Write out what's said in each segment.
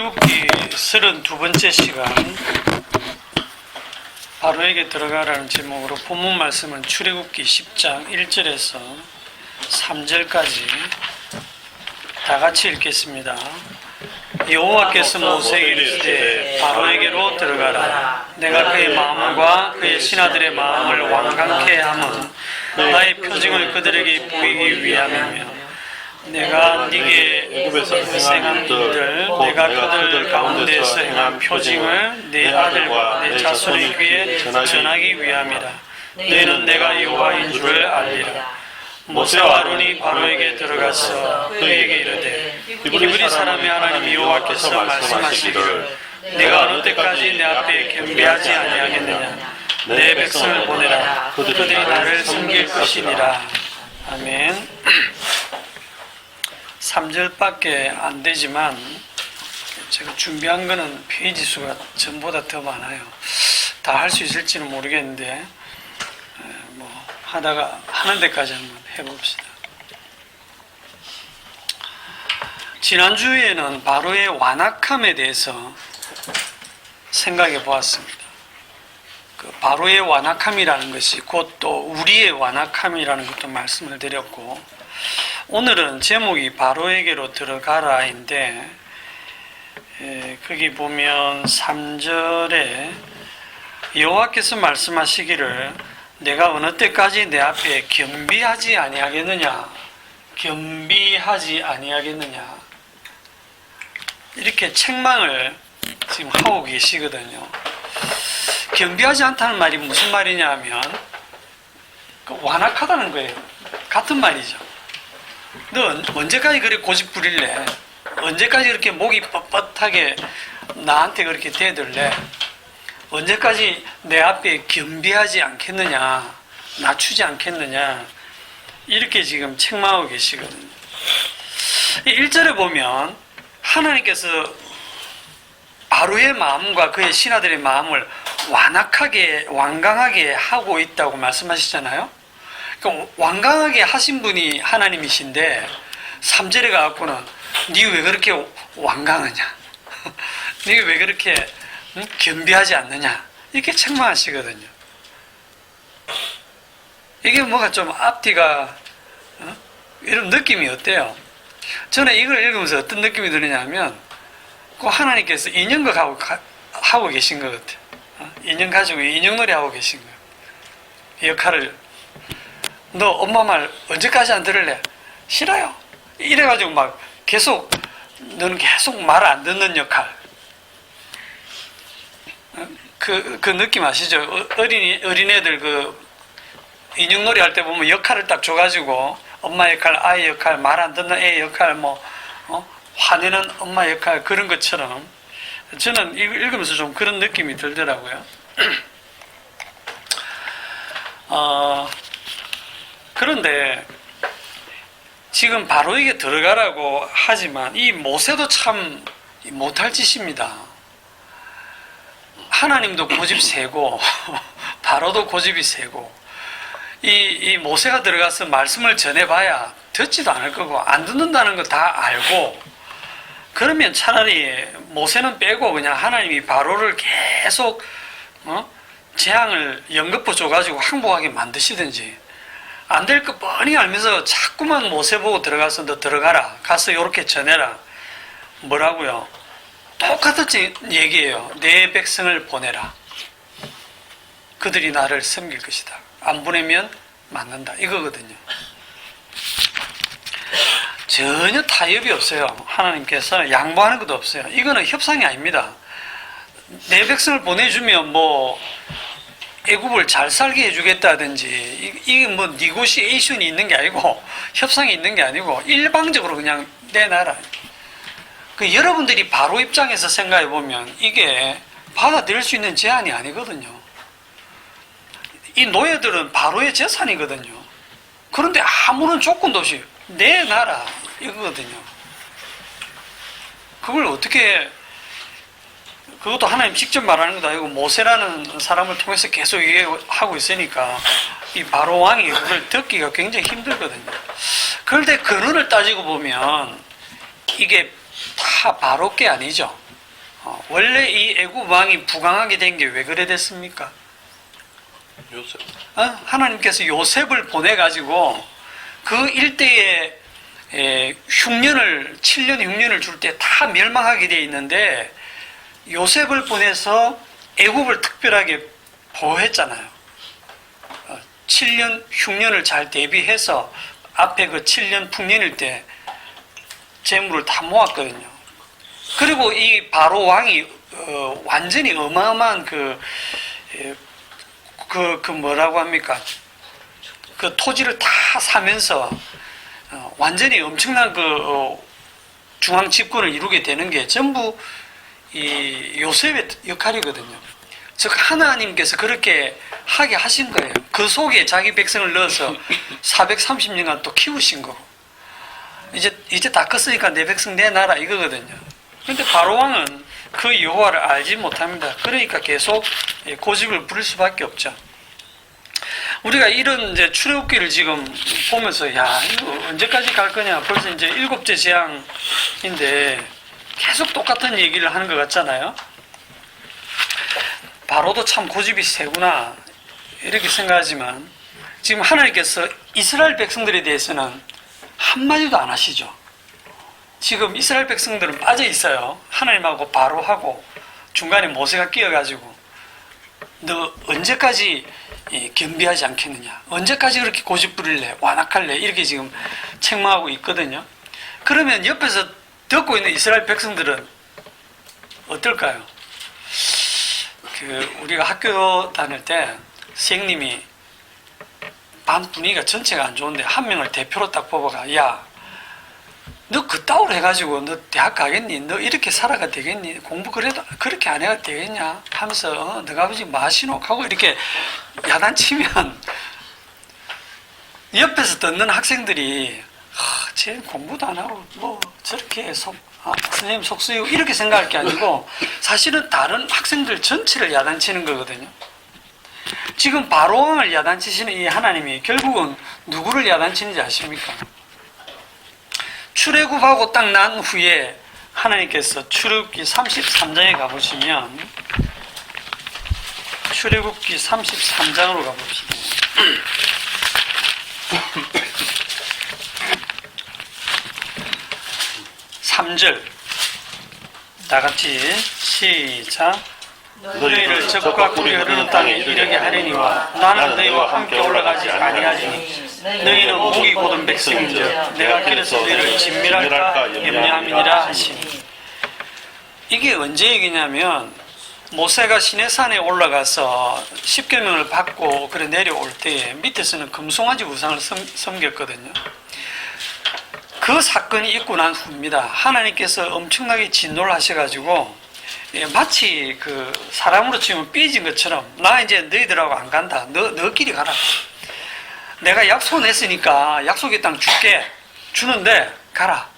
출애굽기 32번째 시간 바로에게 들어가라는 제목으로 본문 말씀은 출애굽기 10장 1절에서 3절까지 다 같이 읽겠습니다. 여호와께서 모세에게 이르시되 바로에게로 들어가라. 내가 그의 마음과 그의 신하들의 마음을 완강케 함은 나의 표징을 그들에게 보이기 위함이며 내가 네게 애굽에서 행한 일들 내가 그들 가운데서 행한 표징을 네 아들과 내 자손의 귀에 전하기 위함이라. 너희는 내가 여호와인 줄을 알리라. 모세와 아론이 바로에게 들어가서 그에게 이르되 이브리 사람의 하나님 여호와께서 말씀하시기를 내가 어느 때까지 내 앞에 겸비하지 아니하겠느냐. 내 백성을 보내라. 그들이 나를 섬길 것이니라. 아멘. 3절밖에 안 되지만 제가 준비한 거는 페이지 수가 전보다 더 많아요. 다 할 수 있을지는 모르겠는데 뭐 하다가 하는 데까지 한번 해봅시다. 지난주에는 바로의 완악함에 대해서 생각해 보았습니다. 그 바로의 완악함이라는 것이 곧 또 우리의 완악함이라는 것도 말씀을 드렸고, 오늘은 제목이 바로에게로 들어가라인데 거기 보면 3절에 여호와께서 말씀하시기를 내가 어느 때까지 내 앞에 겸비하지 아니하겠느냐, 겸비하지 아니하겠느냐, 이렇게 책망을 지금 하고 계시거든요. 겸비하지 않다는 말이 무슨 말이냐 하면 완악하다는 거예요. 같은 말이죠. 너 언제까지 그렇게 고집 부릴래? 언제까지 그렇게 목이 뻣뻣하게 나한테 그렇게 대들래? 언제까지 내 앞에 겸비하지 않겠느냐, 낮추지 않겠느냐, 이렇게 지금 책망하고 계시거든요. 1절에 보면 하나님께서 바로의 마음과 그의 신하들의 마음을 완강하게 하고 있다고 말씀하시잖아요. 그러니까 완강하게 하신 분이 하나님이신데 3절에 가갖고는 니 왜 그렇게 완강하냐, 니 왜 그렇게 겸비하지 않느냐, 이렇게 책망하시거든요. 이게 뭐가 좀 앞뒤가 이런 느낌이 어때요? 저는 이걸 읽으면서 어떤 느낌이 드느냐 하면 그 하나님께서 인형극 하고 계신 것 같아요. 인형 가지고 인형놀이 하고 계신 거예요. 역할을 너 엄마 말 언제까지 안 들을래? 싫어요. 이래가지고 막 계속 너는 계속 말 안 듣는 역할. 그 느낌 아시죠? 어린애들 그 인형놀이 할 때 보면 역할을 딱 줘가지고 엄마 역할, 아이 역할, 말 안 듣는 애 역할, 화내는 엄마 역할, 그런 것처럼 저는 읽으면서 좀 그런 느낌이 들더라고요. 그런데 지금 바로에게 들어가라고 하지만 이 모세도 참 못할 짓입니다. 하나님도 고집 세고 바로도 고집이 세고 이 모세가 들어가서 말씀을 전해봐야 듣지도 않을 거고 안 듣는다는 거 다 알고, 그러면 차라리 모세는 빼고 그냥 하나님이 바로를 계속 재앙을 연거푸 줘가지고 항복하게 만드시든지, 안 될 거 뻔히 알면서 자꾸만 모세 보고 들어가서 너 들어가라, 가서 요렇게 전해라. 뭐라고요? 똑같은 얘기예요. 내 백성을 보내라. 그들이 나를 섬길 것이다. 안 보내면 맞는다, 이거거든요. 전혀 타협이 없어요. 하나님께서 양보하는 것도 없어요. 이거는 협상이 아닙니다. 내 백성을 보내주면 애굽을 잘 살게 해주겠다든지, 이게 니고시에이션이 있는 게 아니고 협상이 있는 게 아니고 일방적으로 그냥 내놔라. 여러분들이 바로 입장에서 생각해 보면 이게 받아들일 수 있는 제안이 아니거든요. 이 노예들은 바로의 재산이거든요. 그런데 아무런 조건도 없이 내놔라, 이거거든요. 그걸 어떻게, 그것도 하나님 직접 말하는 것도 아니고 모세라는 사람을 통해서 계속 얘기하고 있으니까 이 바로 왕이 그걸 듣기가 굉장히 힘들거든요. 그런데 근원을 따지고 보면 이게 다 바로 게 아니죠. 원래 이 애굽 왕이 부강하게 된 게 왜 그래 됐습니까? 요셉. 하나님께서 요셉을 보내가지고 그 일대에 흉년을 7년 흉년을 줄 때 다 멸망하게 돼 있는데 요셉을 보내서 애굽을 특별하게 보호했잖아요. 7년 흉년을 잘 대비해서 앞에 그 7년 풍년일 때 재물을 다 모았거든요. 그리고 이 바로 왕이 완전히 어마어마한 뭐라고 합니까? 그 토지를 다 사면서 완전히 엄청난 중앙 집권을 이루게 되는 게 전부 이 요셉의 역할이거든요. 즉 하나님께서 그렇게 하게 하신 거예요. 그 속에 자기 백성을 넣어서 430년간 또 키우신 거고 이제 다 컸으니까 내 백성 내놔라 이거거든요. 그런데 바로 왕은 그 여호와를 알지 못합니다. 그러니까 계속 고집을 부릴 수밖에 없죠. 우리가 이런 이제 출애굽기를 지금 보면서 야 이거 언제까지 갈 거냐, 벌써 이제 7째 재앙인데 계속 똑같은 얘기를 하는 것 같잖아요. 바로도 참 고집이 세구나 이렇게 생각하지만 지금 하나님께서 이스라엘 백성들에 대해서는 한마디도 안 하시죠. 지금 이스라엘 백성들은 빠져 있어요. 하나님하고 바로하고 중간에 모세가 끼어가지고 너 언제까지 겸비하지 않겠느냐, 언제까지 그렇게 고집 부릴래, 완악할래, 이렇게 지금 책망하고 있거든요. 그러면 옆에서 듣고 있는 이스라엘 백성들은 어떨까요? 우리가 학교 다닐 때 선생님이 반 분위기가 전체가 안 좋은데 한 명을 대표로 딱 뽑아가, 야 너 그따위로 해가지고 너 대학 가겠니? 너 이렇게 살아가 되겠니? 공부 그래도 그렇게 안 해가 되겠냐? 하면서 너가 아버지 마시노 하고 이렇게 야단치면 옆에서 듣는 학생들이 쟤 공부도 안 하고 뭐 저렇게 선생님 속 쓰이고 이렇게 생각할 게 아니고 사실은 다른 학생들 전체를 야단치는 거거든요. 지금 바로왕을 야단치시는 이 하나님이 결국은 누구를 야단치는지 아십니까? 출애굽하고 딱 난 후에 하나님께서 출애굽기 33장에 가보시면 출애굽기 33장으로 가봅시다. 3절 다 같이 시작. 너희를 적과 꿀이 흐르는 땅에 이르게 하려니와 나는 너희와 함께 올라가지 아니하리니 너희는 목이 곧은 백성인즉 내가 길에서 너희를 진멸할까 염려함이니라 하시니. 이게 언제 얘기냐면 모세가 시내산에 올라가서 십계명을 받고 그래 내려올 때에 밑에서는 금송아지 우상을 섬겼거든요. 그 사건이 있고 난 후입니다. 하나님께서 엄청나게 진노를 하셔가지고 마치 사람으로 치면 삐진 것처럼 나 이제 너희들하고 안 간다. 너끼리 가라. 내가 약속 냈으니까 약속의 땅 줄게. 주는데 가라.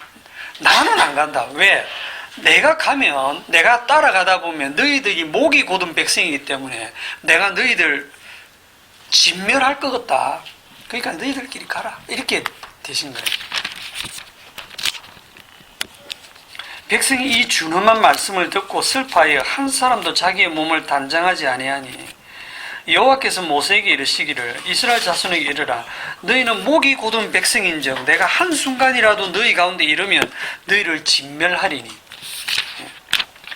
나는 안 간다. 왜? 내가 가면 내가 따라가다 보면 너희들이 목이 곧은 백성이기 때문에 내가 너희들 진멸할 것 같다. 그러니까 너희들끼리 가라. 이렇게 되신 거예요. 백성이 이 준엄한 말씀을 듣고 슬퍼하여 한 사람도 자기의 몸을 단장하지 아니하니 여호와께서 모세에게 이르시기를 이스라엘 자손에게 이르라. 너희는 목이 곧은 백성인즉 내가 한순간이라도 너희 가운데 이르면 너희를 진멸하리니.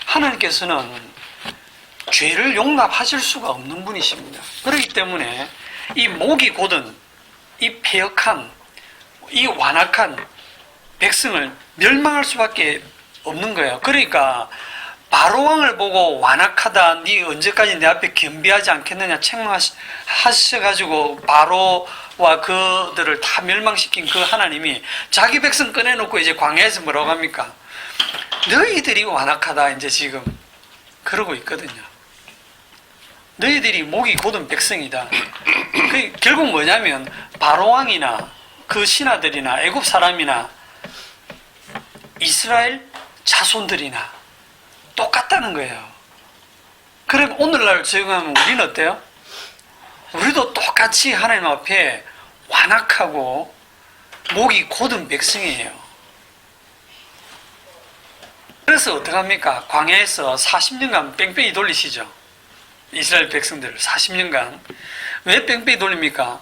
하나님께서는 죄를 용납하실 수가 없는 분이십니다. 그렇기 때문에 이 목이 곧은 이 패역한 이 완악한 백성을 멸망할 수밖에 없는 거예요. 그러니까 바로왕을 보고 완악하다, 네 언제까지 내 앞에 겸비하지 않겠느냐 책망하셔가지고 바로와 그들을 다 멸망시킨 그 하나님이 자기 백성 꺼내놓고 이제 광야에서 뭐라고 합니까? 너희들이 완악하다 이제 지금 그러고 있거든요. 너희들이 목이 곧은 백성이다. 결국 뭐냐면 바로왕이나 그 신하들이나 애굽 사람이나 이스라엘 자손들이나 똑같다는 거예요. 그럼 오늘날 적용하면 우리는 어때요? 우리도 똑같이 하나님 앞에 완악하고 목이 곧은 백성이에요. 그래서 어떡합니까? 광야에서 40년간 뺑뺑이 돌리시죠. 이스라엘 백성들을 40년간. 왜 뺑뺑이 돌립니까?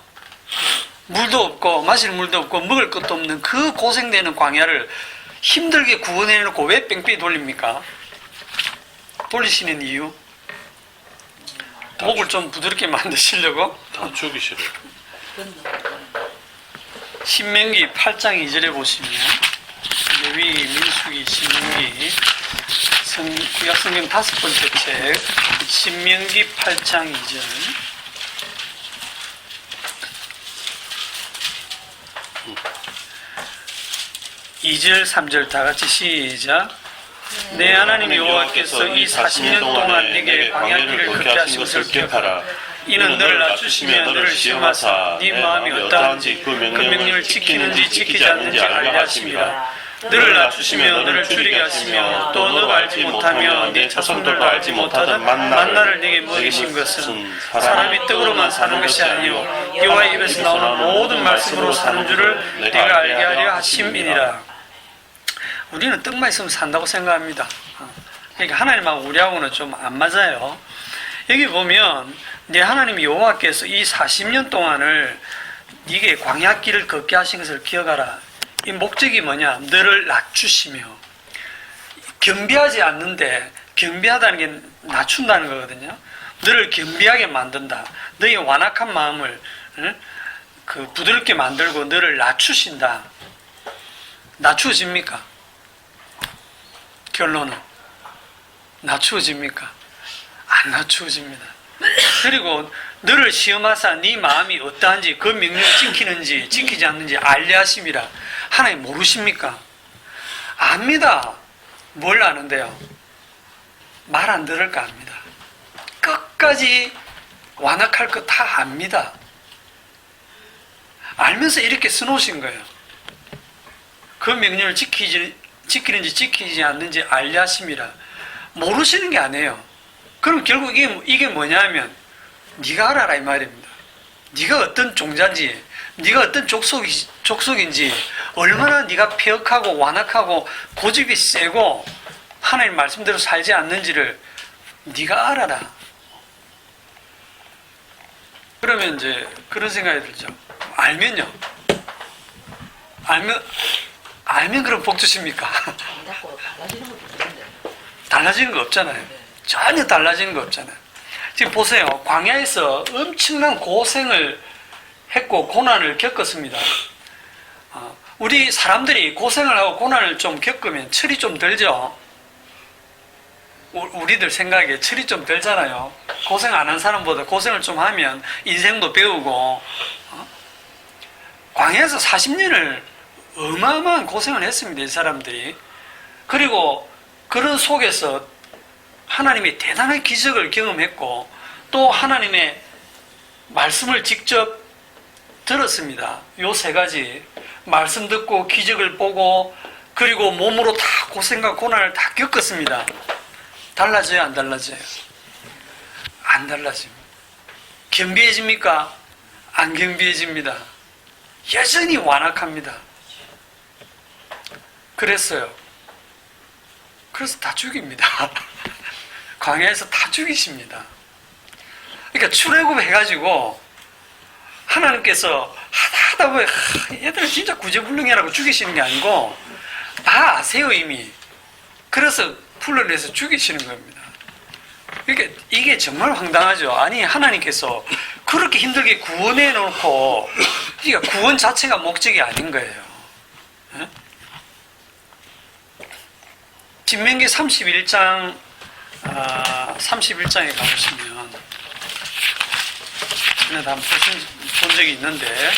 물도 없고 마실 물도 없고 먹을 것도 없는 그 고생되는 광야를 힘들게 구원해놓고 왜 뺑뺑이 돌립니까? 돌리시는 이유? 목을 좀 부드럽게 만드시려고? 다 죽이 싫어. 신명기 8장 2절에 보시면 레위, 민수기, 신명기 구약성경 5번째 책 신명기 8장 2절 2절 3절 다 같이 시작. 내 하나님 여호와께서 이 40년 동안 네게 광야길을 걷게 하신 것을 기억하라. 이는 너를 낮추시며 너를 시험하사 네 마음이 어떠한지 그 명령을 지키는지 지키지 않는지 알게 하심이라. 너를 낮추시며 너를 줄이게 하시며 또 너가 알지 못하며 네 자손들도 알지 못하던 만나를 네게 먹이신 것은 사람이 떡으로만 사는 것이 아니요 여호와의 입에서 나오는 모든 말씀으로 사는 줄을 네가 알게 하려 하심이니라. 우리는 떡만 있으면 산다고 생각합니다. 그러니까 하나님하고 우리하고는 좀 안 맞아요. 여기 보면 네 하나님 여호와께서 이 40년 동안을 네게 광야길을 걷게 하신 것을 기억하라. 이 목적이 뭐냐? 너를 낮추시며 경비하지 않는데 경비하다는 게 낮춘다는 거거든요. 너를 경비하게 만든다. 너의 완악한 마음을 부드럽게 만들고 너를 낮추신다. 낮추어집니까? 결론은 낮추어집니까? 안 낮추어집니다. 그리고 너를 시험하사 네 마음이 어떠한지 그 명령을 지키는지 지키지 않는지 알려 하심이라. 하나님 모르십니까? 압니다. 뭘 아는데요? 말 안 들을까 압니다. 끝까지 완악할 거 다 압니다. 알면서 이렇게 써놓으신 거예요. 그 명령을 지키는지 지키지 않는지 알려 하심이라. 모르시는 게 아니에요. 그럼 결국 이게 뭐냐면 네가 알아라 이 말입니다. 네가 어떤 종자인지 네가 어떤 족속인지 얼마나 네가 폐역하고 완악하고 고집이 세고 하나님 말씀대로 살지 않는지를 네가 알아라. 그러면 이제 그런 생각이 들죠. 알면요. 알면 그럼 복 주십니까? 달라지는 거 없잖아요. 전혀 달라지는 거 없잖아요. 지금 보세요. 광야에서 엄청난 고생을 했고 고난을 겪었습니다. 우리 사람들이 고생을 하고 고난을 좀 겪으면 철이 좀 들죠. 우리들 생각에 철이 좀 들잖아요. 고생 안 한 사람보다 고생을 좀 하면 인생도 배우고. 광야에서 40년을 어마어마한 고생을 했습니다. 이 사람들이. 그리고 그런 속에서 하나님의 대단한 기적을 경험했고 또 하나님의 말씀을 직접 들었습니다. 요 세 가지 말씀 듣고 기적을 보고 그리고 몸으로 다 고생과 고난을 다 겪었습니다. 달라져요? 안 달라져요? 안 달라집니다. 경비해집니까? 안 경비해집니다. 여전히 완악합니다. 그래서 다 죽입니다. 광야에서 다 죽이십니다. 그러니까 출애굽 해가지고 하나님께서 하다 보면 얘들은 진짜 구제불능이라고 죽이시는 게 아니고 다 아세요 이미. 그래서 풀러내서 죽이시는 겁니다. 그러니까 이게 정말 황당하죠. 아니 하나님께서 그렇게 힘들게 구원해 놓고 그러니까 구원 자체가 목적이 아닌 거예요. 네? 신명기 31장 31장에 가보시면 전에도 한번 본 적이 있는데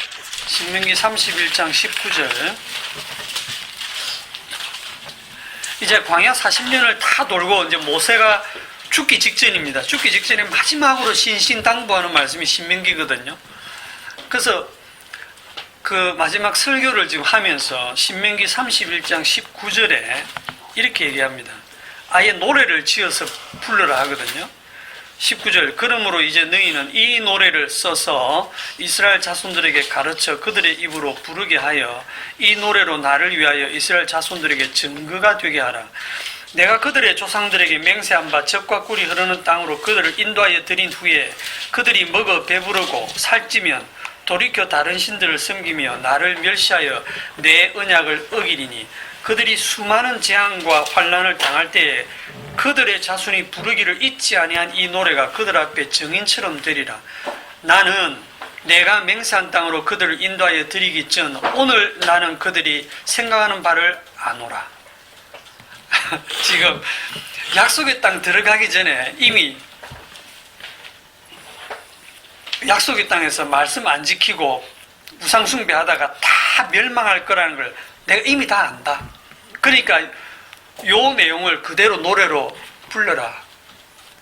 신명기 31장 19절 이제 광야 40년을 다 돌고 이제 모세가 죽기 직전입니다. 죽기 직전에 마지막으로 신신당부하는 말씀이 신명기거든요. 그래서 그 마지막 설교를 지금 하면서 신명기 31장 19절에 이렇게 얘기합니다. 아예 노래를 지어서 불러라 하거든요. 19절 그러므로 이제 너희는 이 노래를 써서 이스라엘 자손들에게 가르쳐 그들의 입으로 부르게 하여 이 노래로 나를 위하여 이스라엘 자손들에게 증거가 되게 하라. 내가 그들의 조상들에게 맹세한 바 젖과 꿀이 흐르는 땅으로 그들을 인도하여 드린 후에 그들이 먹어 배부르고 살찌면 돌이켜 다른 신들을 섬기며 나를 멸시하여 내 언약을 어기리니 그들이 수많은 재앙과 환난을 당할 때에 그들의 자손이 부르기를 잊지 아니한 이 노래가 그들 앞에 증인처럼 되리라. 나는 내가 맹세한 땅으로 그들을 인도하여 드리기 전 오늘 나는 그들이 생각하는 바를 아노라. 지금 약속의 땅 들어가기 전에 이미 약속의 땅에서 말씀 안 지키고 우상숭배하다가 다 멸망할 거라는 걸 내가 이미 다 안다. 그러니까 요 내용을 그대로 노래로 불러라.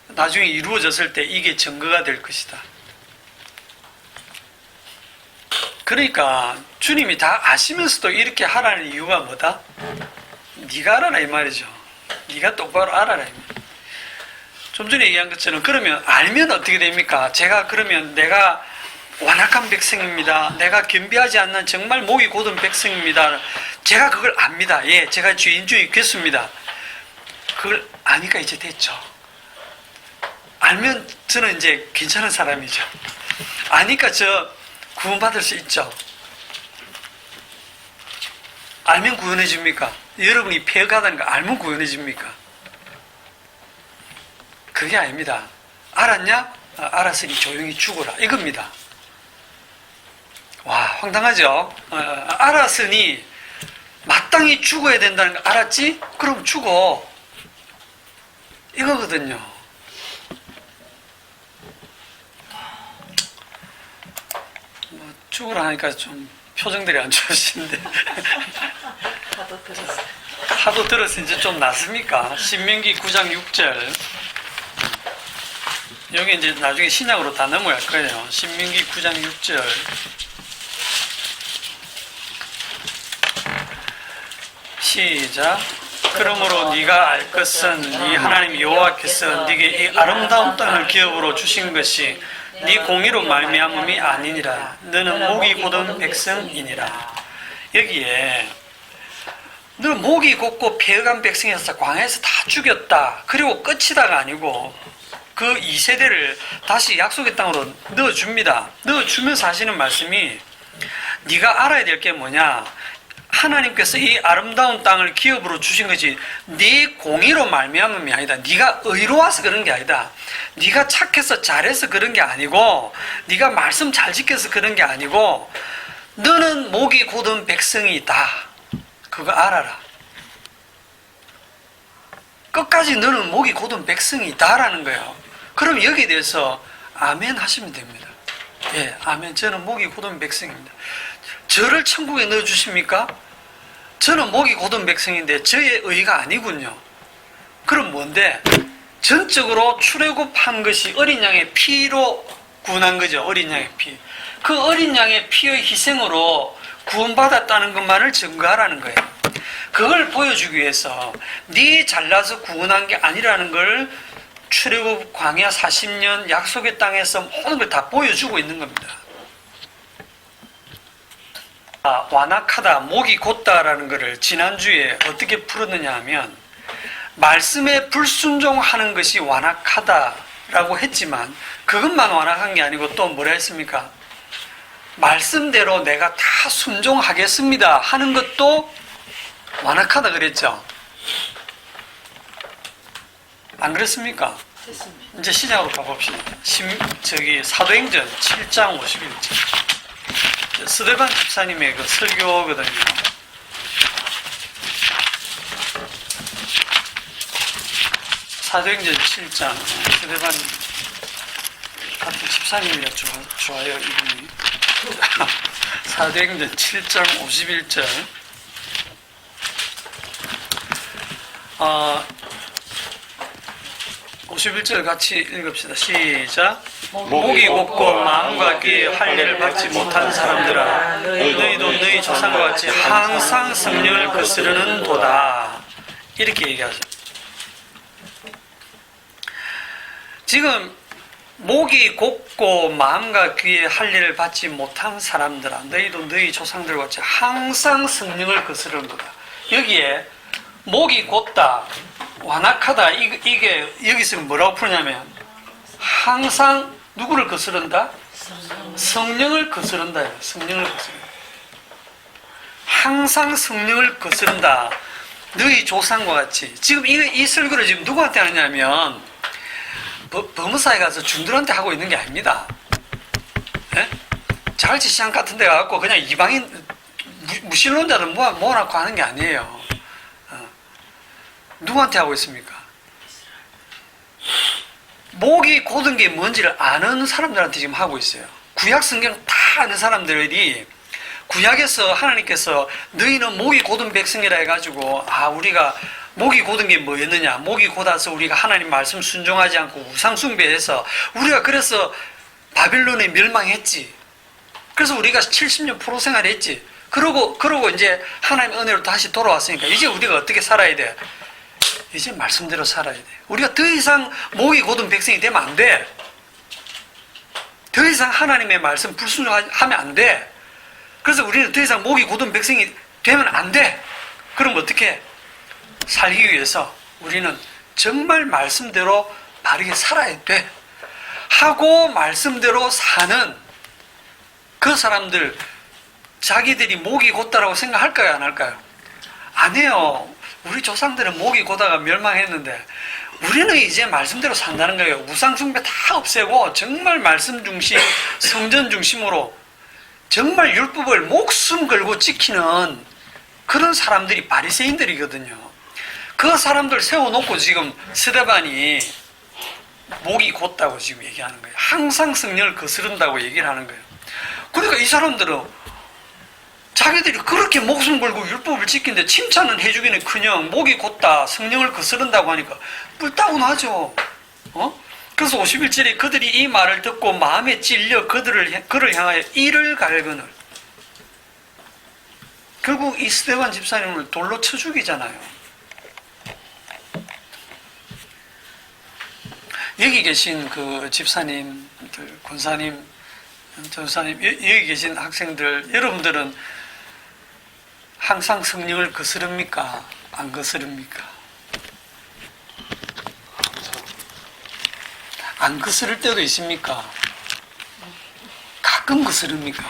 나중에 이루어졌을 때 이게 증거가 될 것이다. 그러니까 주님이 다 아시면서도 이렇게 하라는 이유가 뭐다? 네가 알아라 이 말이죠. 네가 똑바로 알아라. 좀 전에 얘기한 것처럼 그러면 알면 어떻게 됩니까? 제가 그러면 내가 완악한 백성입니다. 내가 겸비하지 않는 정말 목이 곧은 백성입니다. 제가 그걸 압니다. 예, 제가 주인 중 있겠습니다. 그걸 아니까 이제 됐죠. 알면 저는 이제 괜찮은 사람이죠. 아니까 저 구원받을 수 있죠. 알면 구원해 줍니까? 여러분이 폐역하다는 거 알면 구원해 줍니까? 그게 아닙니다. 알았냐? 알았으니 조용히 죽어라. 이겁니다. 와, 황당하죠? 알았으니 마땅히 죽어야 된다는 거 알았지? 그럼 죽어. 이거거든요. 뭐 죽으라 하니까 좀 표정들이 안 좋으신데. 하도 들었어요. 하도 들어서 이제 좀 낫습니까? 신명기 9장 6절. 여기 이제 나중에 신약으로 다 넘어갈 거예요. 신명기 9장 6절. 시작. 그러므로 네가 알 것은 네 하나님 여호와께서 네게 이 아름다운 땅을 기업으로 주신 것이 네 공의로 말미암음이 아니니라. 너는 목이 곧은 백성이니라. 여기에 너는 목이 곧고 폐역한 백성이어서 광야에서 다 죽였다. 그리고 끝이다가 아니고 그 2세대를 다시 약속의 땅으로 넣어줍니다. 넣어주면서 하시는 말씀이 네가 알아야 될 게 뭐냐. 하나님께서 이 아름다운 땅을 기업으로 주신 것이 네 공의로 말미암음이 아니다. 네가 의로워서 그런 게 아니다. 네가 착해서 잘해서 그런 게 아니고 네가 말씀 잘 지켜서 그런 게 아니고 너는 목이 곧은 백성이다. 그거 알아라. 끝까지 너는 목이 곧은 백성이다라는 거예요. 그럼 여기에 대해서 아멘 하시면 됩니다. 예, 아멘. 저는 목이 곧은 백성입니다. 저를 천국에 넣어주십니까? 저는 목이 곧은 백성인데 저의 의가 아니군요. 그럼 뭔데? 전적으로 출애굽한 것이 어린 양의 피로 구원한 거죠. 어린 양의 피. 그 어린 양의 피의 희생으로 구원받았다는 것만을 증거하라는 거예요. 그걸 보여주기 위해서 네 잘나서 구원한 게 아니라는 걸 출애굽 광야 40년 약속의 땅에서 모든 걸 다 보여주고 있는 겁니다. 완악하다, 목이 곧다라는 것을 지난주에 어떻게 풀었느냐 하면 말씀에 불순종하는 것이 완악하다라고 했지만 그것만 완악한 게 아니고 또 뭐라 했습니까? 말씀대로 내가 다 순종하겠습니다 하는 것도 완악하다 그랬죠. 안 그렇습니까? 됐습니다. 이제 시작으로 가봅시다. 사도행전 7장 51절. 스데반 집사님의 그 설교거든요. 사도행전 7장. 스데반 같은 집사님이라 좋아요, 이분이. 사도행전 7장 51절. 51절 같이 읽읍시다. 시작. 목이 곧고 마음과 귀에 할례를 받지 못한 사람들아, 너희도 너희 조상과 같이 항상 성령을 거스르는 도다. 이렇게 얘기하죠. 지금 목이 곧고 마음과 귀에 할례를 받지 못한 사람들아, 너희도 너희 조상들과 같이 항상 성령을 거스르는 도다. 여기에 목이 곧다, 완악하다. 이게 여기서 뭐라고 푸냐면 항상 누구를 거스른다? 성령을 거스른다. 성령을 거스른다. 항상 성령을 거스른다. 너희 조상과 같이. 지금 이 설교를 지금 누구한테 하냐면 법무사에 가서 중들한테 하고 있는 게 아닙니다. 예? 자갈치 시장 같은 데 가갖고 그냥 이방인 무신론자들 모아놓고 하는 게 아니에요. 누구한테 하고 있습니까? 목이 곧은 게 뭔지를 아는 사람들한테 지금 하고 있어요. 구약 성경 다 아는 사람들이 구약에서 하나님께서 너희는 목이 곧은 백성이라 해가지고 우리가 목이 곧은 게 뭐였느냐, 목이 곧아서 우리가 하나님 말씀 순종하지 않고 우상 숭배해서 우리가 그래서 바빌론에 멸망했지. 그래서 우리가 70년 포로 생활했지. 그러고 이제 하나님의 은혜로 다시 돌아왔으니까 이제 우리가 어떻게 살아야 돼? 이제 말씀대로 살아야 돼. 우리가 더 이상 목이 곧은 백성이 되면 안 돼. 더 이상 하나님의 말씀 불순종하면 안 돼. 그래서 우리는 더 이상 목이 곧은 백성이 되면 안 돼. 그럼 어떻게? 살기 위해서 우리는 정말 말씀대로 바르게 살아야 돼. 하고 말씀대로 사는 그 사람들, 자기들이 목이 곧다라고 생각할까요? 안 할까요? 안 해요. 우리 조상들은 목이 고다가 멸망했는데 우리는 이제 말씀대로 산다는 거예요. 우상숭배 다 없애고 정말 말씀 중심, 성전 중심으로 정말 율법을 목숨 걸고 지키는 그런 사람들이 바리새인들이거든요. 그 사람들 세워놓고 지금 스데반이 목이 곧다고 지금 얘기하는 거예요. 항상 성령을 거스른다고 얘기를 하는 거예요. 그러니까 이 사람들은 자기들이 그렇게 목숨 걸고 율법을 지키는데 칭찬은 해주기는커녕 목이 곧다 성령을 거스른다고 하니까 뿔따구나죠. 그래서 51절에 그들이 이 말을 듣고 마음에 찔려 그를 향하여 이를 갈거늘. 결국 이 스데반 집사님을 돌로 쳐 죽이잖아요. 여기 계신 그 집사님들, 권사님, 전사님, 여기 계신 학생들, 여러분들은 항상 성령을 거스릅니까? 안 거스릅니까? 안 거스를 때도 있습니까? 가끔 거스릅니까?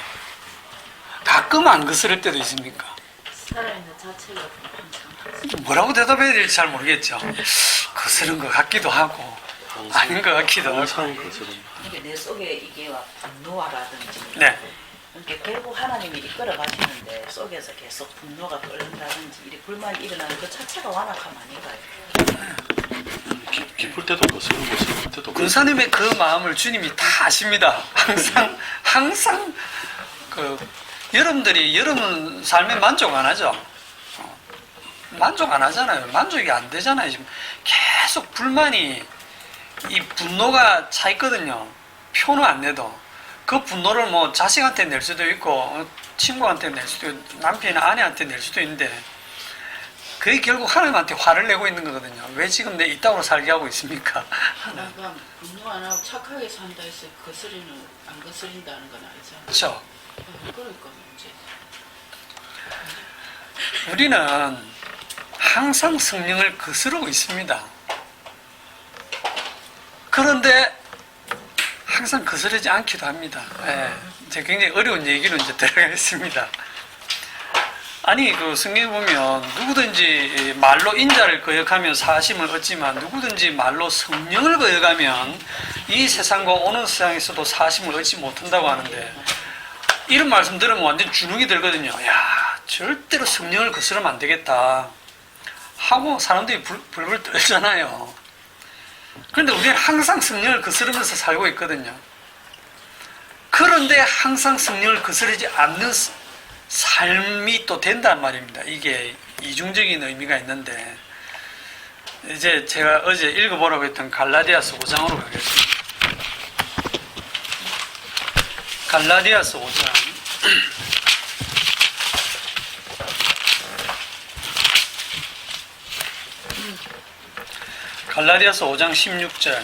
가끔 안 거스를 때도 있습니까? 살아있는 자체가 항상 뭐라고 대답해야 될지 잘 모르겠죠. 거스른 것 같기도 하고 아닌 것 같기도 하고. 항상 거스름. 이게 내 속에 이게 분노라든지 네. 이렇게 결국 하나님이 이끌어 가시는데 속에서 계속 분노가 끓는다든지 이 불만이 일어나는 그 자체가 완악함 아닌가요? 기쁠 때도 거스르고 슬플 때도 권사님의 그 마음을 주님이 다 아십니다. 항상 여러분들이 여러분 삶에 만족 안 하죠. 만족 안 하잖아요. 만족이 안 되잖아요. 지금 계속 불만이 이 분노가 차 있거든요. 표는 안 내도 그 분노를 뭐 자식한테 낼 수도 있고 친구한테 낼 수도 있고 남편이나 아내한테 낼 수도 있는데 그게 결국 하나님한테 화를 내고 있는 거거든요. 왜 지금 내 이따구로 살게 하고 있습니까? 그러니까 분노 안 하고 착하게 산다 해서 거스리는 안 거스린다는 건 아니잖아. 그렇죠. 그러니까 이제 우리는 항상 성령을 거스르고 있습니다. 그런데 항상 거스르지 않기도 합니다. 예, 이제 굉장히 어려운 얘기로 이제 들어가겠습니다. 아니, 그 성경에 보면 누구든지 말로 인자를 거역하면 사심을 얻지만 누구든지 말로 성령을 거역하면 이 세상과 오는 세상에서도 사심을 얻지 못한다고 하는데 이런 말씀 들으면 완전 주눅이 들거든요. 야, 절대로 성령을 거스르면 안 되겠다 하고 사람들이 불불 떨잖아요. 그런데 우리는 항상 성령을 거스르면서 살고 있거든요. 그런데 항상 성령을 거스르지 않는 삶이 또 된단 말입니다. 이게 이중적인 의미가 있는데 이제 제가 어제 읽어보라고 했던 갈라디아서 5장으로 가겠습니다. 갈라디아서 5장 갈라디아서 5장 16절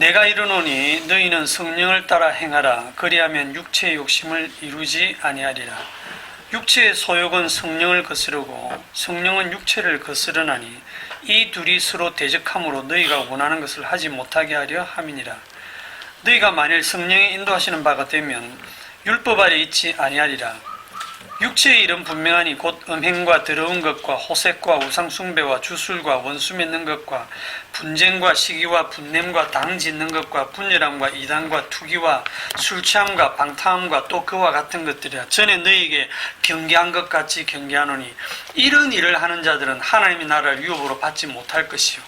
내가 이르노니 너희는 성령을 따라 행하라. 그리하면 육체의 욕심을 이루지 아니하리라. 육체의 소욕은 성령을 거스르고 성령은 육체를 거스르나니 이 둘이 서로 대적함으로 너희가 원하는 것을 하지 못하게 하려 함이니라. 너희가 만일 성령의 인도하시는 바가 되면 율법 아래 있지 아니하리라. 육체의 일은 분명하니 곧 음행과 더러운 것과 호색과 우상숭배와 주술과 원수 맺는 것과 분쟁과 시기와 분냄과 당 짓는 것과 분열함과 이단과 투기와 술취함과 방탕함과 또 그와 같은 것들이라. 전에 너희에게 경계한 것 같이 경계하노니 이런 일을 하는 자들은 하나님의 나라를 유업으로 받지 못할 것이요.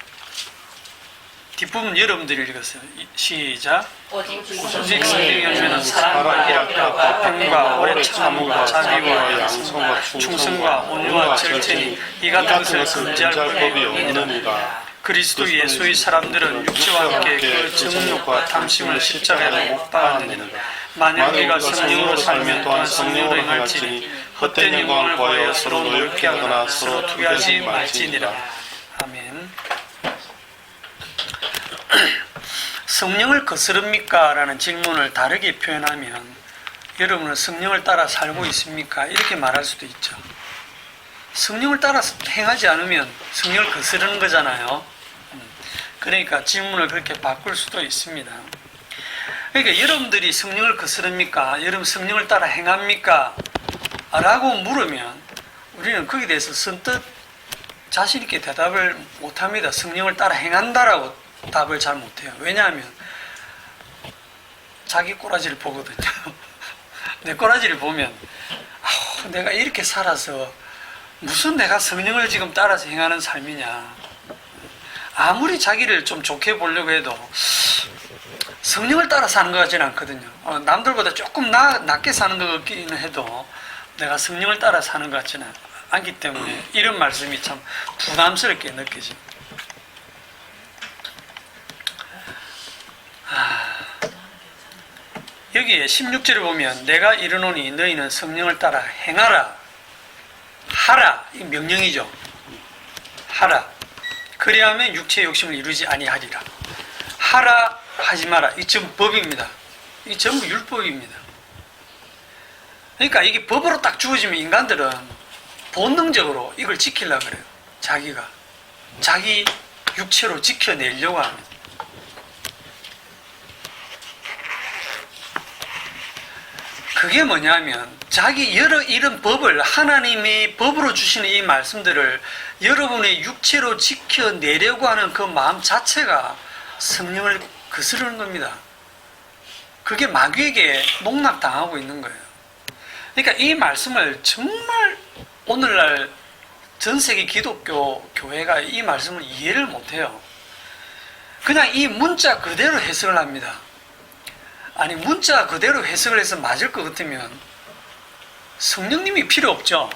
뒷부분 여러분들이 읽었어요. 시작. 오직 오직 성령의 열매는 사랑과 희락과 평과 오래 참음과 자비와 양성과 충성과 온유와 절제니 이 같은 것을 금지할 법이 없느니라. 그리스도 예수의 사람들은 육체와 함께 그 정욕과 탐심을 십자가에 못 박았느니라. 만약 우리가 성령으로 살면 또한 성령으로 행할지니 헛된 영광을 구하여 서로 노엽게 하거나 서로 투기하지 말지니라. 아멘. 성령을 거스릅니까? 라는 질문을 다르게 표현하면 여러분은 성령을 따라 살고 있습니까? 이렇게 말할 수도 있죠. 성령을 따라 행하지 않으면 성령을 거스르는 거잖아요. 그러니까 질문을 그렇게 바꿀 수도 있습니다. 그러니까 여러분들이 성령을 거스릅니까? 여러분 성령을 따라 행합니까? 라고 물으면 우리는 거기에 대해서 선뜻 자신 있게 대답을 못합니다. 성령을 따라 행한다라고 답을 잘 못해요. 왜냐하면 자기 꼬라지를 보거든요. 내 꼬라지를 보면 내가 이렇게 살아서 무슨 내가 성령을 지금 따라서 행하는 삶이냐. 아무리 자기를 좀 좋게 보려고 해도 성령을 따라 사는 것 같지는 않거든요. 남들보다 조금 낮게 사는 것 같기는 해도 내가 성령을 따라 사는 것 같지는 않기 때문에 이런 말씀이 참 부담스럽게 느껴집니다. 여기에 16절을 보면 내가 이르노니 너희는 성령을 따라 행하라. 하라. 이 명령이죠. 하라. 그리하면 육체의 욕심을 이루지 아니하리라. 하라 하지 마라. 이 전부 법입니다. 이 전부 율법입니다. 그러니까 이게 법으로 딱 주어지면 인간들은 본능적으로 이걸 지키려고 그래요. 자기가 자기 육체로 지켜내려고 합니다. 그게 뭐냐면 자기 여러 이런 법을 하나님이 법으로 주시는 이 말씀들을 여러분의 육체로 지켜내려고 하는 그 마음 자체가 성령을 거스르는 겁니다. 그게 마귀에게 농락당하고 있는 거예요. 그러니까 이 말씀을 정말 오늘날 전 세계 기독교 교회가 이 말씀을 이해를 못해요. 그냥 이 문자 그대로 해석을 합니다. 아니 문자 그대로 해석을 해서 맞을 것 같으면 성령님이 필요 없죠.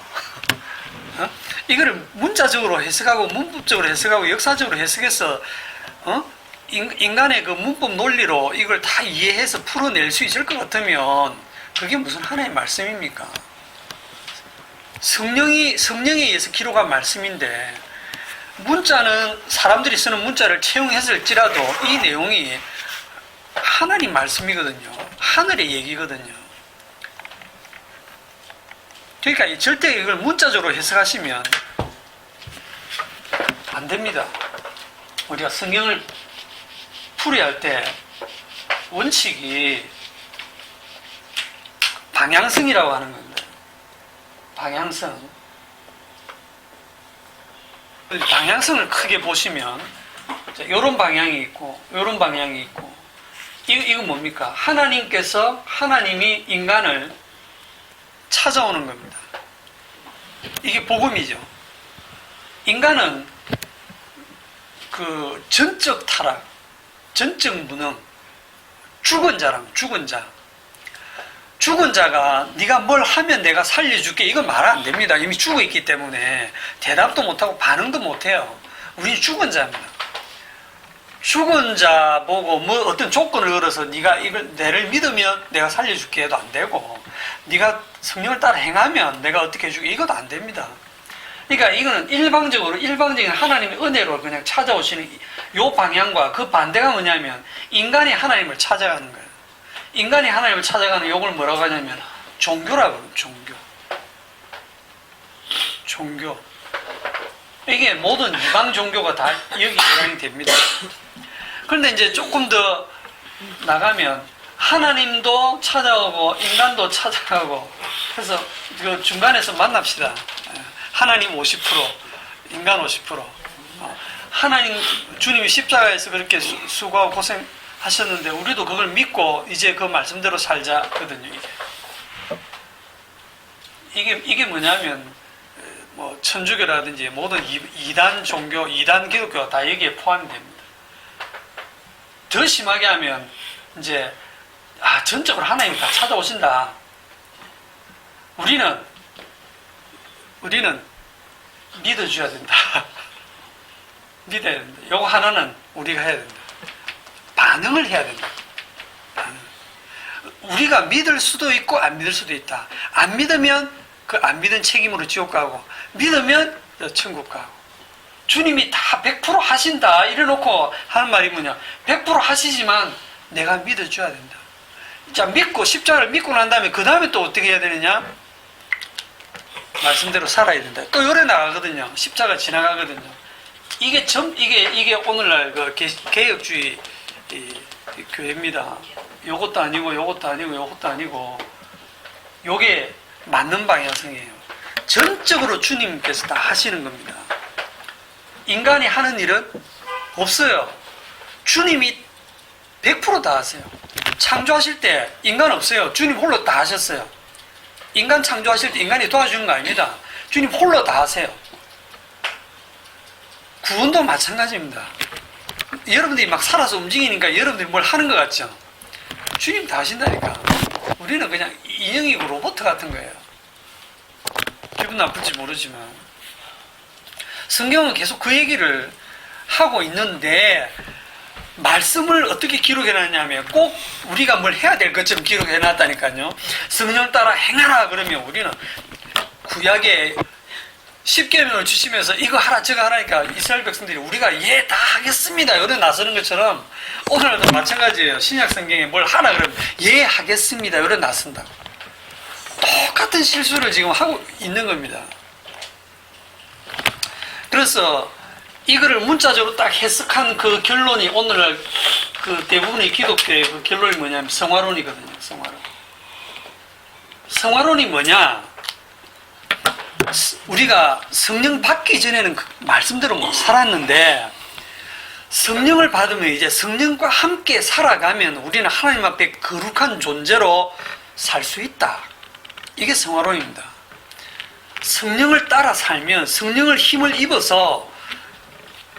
이거를 문자적으로 해석하고 문법적으로 해석하고 역사적으로 해석해서 인간의 그 문법 논리로 이걸 다 이해해서 풀어낼 수 있을 것 같으면 그게 무슨 하나의 말씀입니까? 성령에 의해서 기록한 말씀인데 문자는 사람들이 쓰는 문자를 채용했을지라도 이 내용이 하나님 말씀이거든요. 하늘의 얘기거든요. 그러니까 절대 이걸 문자적으로 해석하시면 안 됩니다. 우리가 성경을 풀이할 때 원칙이 방향성이라고 하는 겁니다. 방향성. 방향성을 크게 보시면 이런 방향이 있고 이런 방향이 있고 이거 뭡니까? 하나님이 인간을 찾아오는 겁니다. 이게 복음이죠. 인간은 그 전적 타락, 전적 무능, 죽은 자. 죽은 자가 네가 뭘 하면 내가 살려줄게 이거 말 안 됩니다. 이미 죽어 있기 때문에 대답도 못하고 반응도 못해요. 우리는 죽은 자입니다. 죽은 자 보고 뭐 어떤 조건을 걸어서 네가 이걸 내를 믿으면 내가 살려줄게 해도 안 되고 네가 성령을 따라 행하면 내가 어떻게 해줄게 이것도 안 됩니다. 그러니까 이거는 일방적인 하나님의 은혜로 그냥 찾아오시는 요 방향과 그 반대가 뭐냐면 인간이 하나님을 찾아가는 거예요. 인간이 하나님을 찾아가는 요걸 뭐라고 하냐면 종교라고 해요. 종교. 이게 모든 이방 종교가 다 여기 해당이 됩니다. 그런데 이제 조금 더 나가면 하나님도 찾아오고 인간도 찾아가고, 그래서 그 중간에서 만납시다. 하나님 50%, 인간 50%. 하나님 주님이 십자가에서 그렇게 수고하고 고생하셨는데 우리도 그걸 믿고 이제 그 말씀대로 살자거든요. 이게 뭐냐면 뭐 천주교라든지 모든 이단 종교, 이단 기독교가 다 여기에 포함이 됩니다. 더 심하게 하면 이제 전적으로 하나님이 다 찾아오신다. 우리는 믿어줘야 된다. 믿어야 된다. 요거 하나는 우리가 해야 된다. 반응을 해야 된다. 우리가 믿을 수도 있고 안 믿을 수도 있다. 안 믿으면 그 안 믿은 책임으로 지옥 가고, 믿으면 천국 가고. 주님이 다 100% 하신다 이래놓고 하는 말이 뭐냐, 100% 하시지만 내가 믿어줘야 된다. 자, 믿고 십자가를 믿고 난 다음에 그 다음에 또 어떻게 해야 되느냐, 말씀대로 살아야 된다. 또 요래 나가거든요. 십자가 지나가거든요. 이게 오늘날 그 개혁주의 교회입니다. 요것도 아니고 요것도 아니고 요것도 아니고, 요게 맞는 방향성이에요. 전적으로 주님께서 다 하시는 겁니다. 인간이 하는 일은 없어요. 주님이 100% 다 하세요. 창조하실 때 인간 없어요. 주님 홀로 다 하셨어요. 인간 창조하실 때 인간이 도와주는 거 아닙니다. 주님 홀로 다 하세요. 구원도 마찬가지입니다. 여러분들이 막 살아서 움직이니까 여러분들이 뭘 하는 것 같죠? 주님 다 하신다니까. 우리는 그냥 인형이고 로봇 같은 거예요. 기분 나쁠지 모르지만 성경은 계속 그 얘기를 하고 있는데, 말씀을 어떻게 기록해놨냐면 꼭 우리가 뭘 해야 될 것처럼 기록해놨다니까요. 성령 따라 행하라 그러면 우리는 구약에 10계명을 주시면서 이거 하라 저거 하라니까 이스라엘 백성들이 우리가 예 다 하겠습니다 이래 나서는 것처럼 오늘도 마찬가지예요. 신약 성경에 뭘 하라 그러면 예 하겠습니다 이래 나선다. 똑같은 실수를 지금 하고 있는 겁니다. 그래서 이거를 문자적으로 딱 해석한 그 결론이 오늘날 그 대부분의 기독교의 그 결론이 뭐냐면 성화론이거든요. 성화론이 뭐냐? 우리가 성령 받기 전에는 그 말씀대로 못 살았는데, 성령을 받으면 이제 성령과 함께 살아가면 우리는 하나님 앞에 거룩한 존재로 살 수 있다. 이게 성화론입니다. 성령을 따라 살면 성령을 힘을 입어서,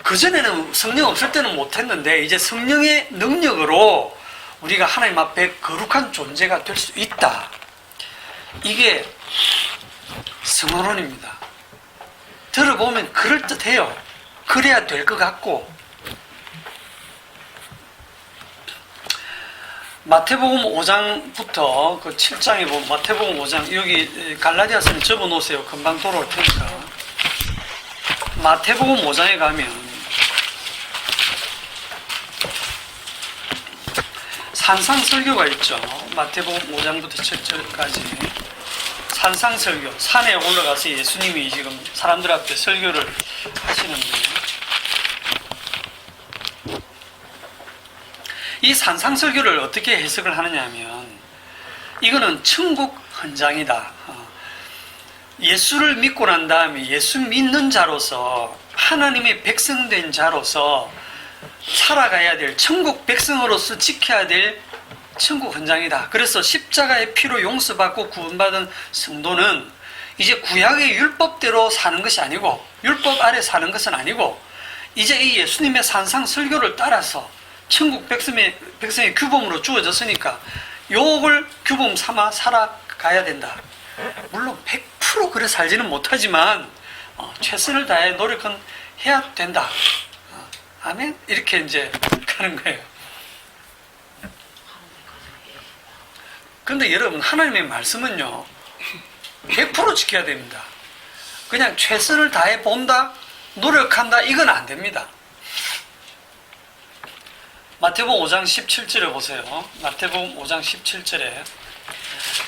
그전에는 성령 없을 때는 못했는데 이제 성령의 능력으로 우리가 하나님 앞에 거룩한 존재가 될 수 있다. 이게 성화론입니다. 들어보면 그럴듯해요. 그래야 될 것 같고. 마태복음 5장부터 그 7장에 보면 마태복음 5장, 여기 갈라디아서는 접어놓으세요. 금방 돌아올 테니까. 마태복음 5장에 가면 산상설교가 있죠. 마태복음 5장부터 7절까지 산상설교, 산에 올라가서 예수님이 지금 사람들 앞에 설교를 하시는데, 이 산상설교를 어떻게 해석을 하느냐 하면, 이거는 천국 헌장이다. 예수를 믿고 난 다음에 예수 믿는 자로서, 하나님의 백성된 자로서 살아가야 될, 천국 백성으로서 지켜야 될 천국 헌장이다. 그래서 십자가의 피로 용서받고 구원받은 성도는 이제 구약의 율법대로 사는 것이 아니고, 율법 아래 사는 것은 아니고, 이제 이 예수님의 산상설교를 따라서 천국 백성의 규범으로 주어졌으니까 요걸 규범 삼아 살아가야 된다. 물론 100% 그래 살지는 못하지만 최선을 다해 노력은 해야 된다. 아멘? 이렇게 이제 가는 거예요. 그런데 여러분, 하나님의 말씀은요 100% 지켜야 됩니다. 그냥 최선을 다해 본다, 노력한다, 이건 안 됩니다. 마태복음 5장 17절에 보세요. 마태복음 5장 17절에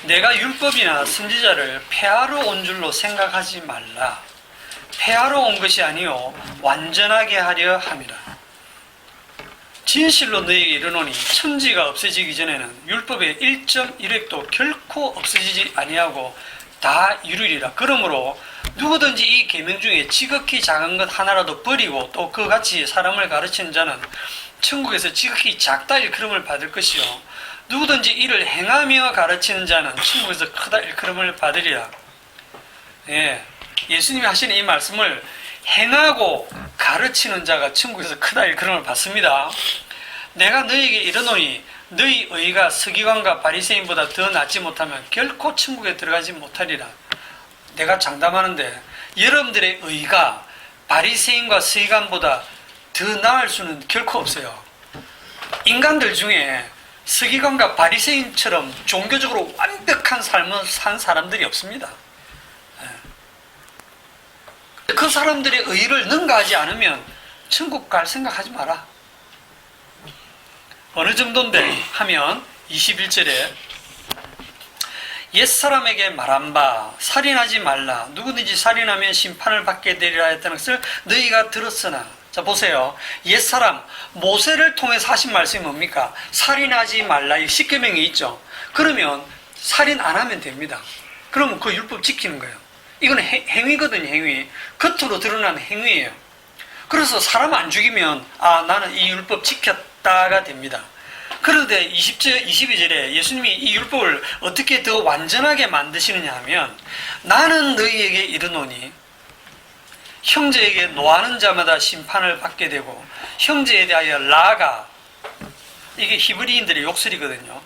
내가 율법이나 선지자를 폐하러 온 줄로 생각하지 말라. 폐하러 온 것이 아니요 완전하게 하려 함이라. 진실로 너희에게 이르노니 천지가 없어지기 전에는 율법의 1.1획도 결코 없어지지 아니하고 다 이루리라. 그러므로 누구든지 이 계명 중에 지극히 작은 것 하나라도 버리고 또 그같이 사람을 가르치는 자는 천국에서 지극히 작다 일컬음을 받을 것이요 누구든지 이를 행하며 가르치는 자는 천국에서 크다 일컬음을 받으리라. 예, 예수님이 하시는 이 말씀을 행하고 가르치는 자가 천국에서 크다 일컬음을 받습니다. 내가 너희에게 이르노니 너희 의가 서기관과 바리새인보다 더 낫지 못하면 결코 천국에 들어가지 못하리라. 내가 장담하는데 여러분들의 의가 바리새인과 서기관보다 더 나을 수는 결코 없어요. 인간들 중에 서기관과 바리새인처럼 종교적으로 완벽한 삶을 산 사람들이 없습니다. 그 사람들의 의를 능가하지 않으면 천국 갈 생각하지 마라. 어느 정도인데 하면 21절에 옛사람에게 말한 바 살인하지 말라. 누구든지 살인하면 심판을 받게 되리라 했다는 것을 너희가 들었으나. 자 보세요. 옛사람 모세를 통해서 하신 말씀이 뭡니까? 살인하지 말라. 이 십계명이 있죠. 그러면 살인 안 하면 됩니다. 그러면 그 율법 지키는 거예요. 이건 행위거든요. 행위. 겉으로 드러나는 행위예요. 그래서 사람 안 죽이면 나는 이 율법 지켰다가 됩니다. 그런데 22절에 예수님이 이 율법을 어떻게 더 완전하게 만드시느냐 하면 나는 너희에게 이르노니 형제에게 노하는 자마다 심판을 받게 되고 형제에 대하여 라가 이게 히브리인들의 욕설이거든요.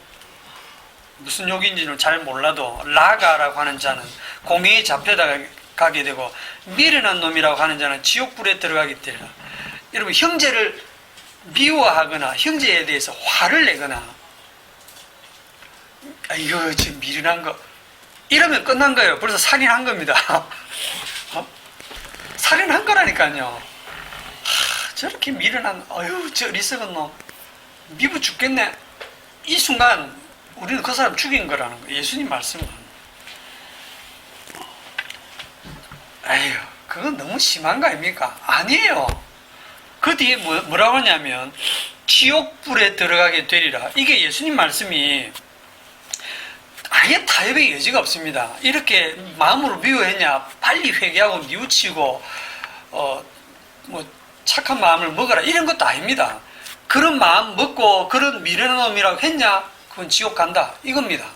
무슨 욕인지는 잘 몰라도 라가라고 하는 자는 공회에 잡혀가게 되고 미련한 놈이라고 하는 자는 지옥불에 들어가게 되리라. 여러분 형제를 미워하거나 형제에 대해서 화를 내거나 이거 지금 미련한 거 이러면 끝난 거예요. 벌써 살인한 겁니다. 살인한 거라니까요. 저렇게 미련한 저 어리석은 놈 미워 죽겠네. 이 순간 우리는 그 사람 죽인 거라는 거예요. 예수님 말씀은 그건 너무 심한 거 아닙니까? 아니에요. 그 뒤에 뭐라고 하냐면 지옥불에 들어가게 되리라. 이게 예수님 말씀이 아예 타협의 여지가 없습니다. 이렇게 마음으로 미워했냐 빨리 회개하고 뉘우치고 착한 마음을 먹어라 이런 것도 아닙니다. 그런 마음 먹고 그런 미련한 놈이라고 했냐 그건 지옥 간다 이겁니다.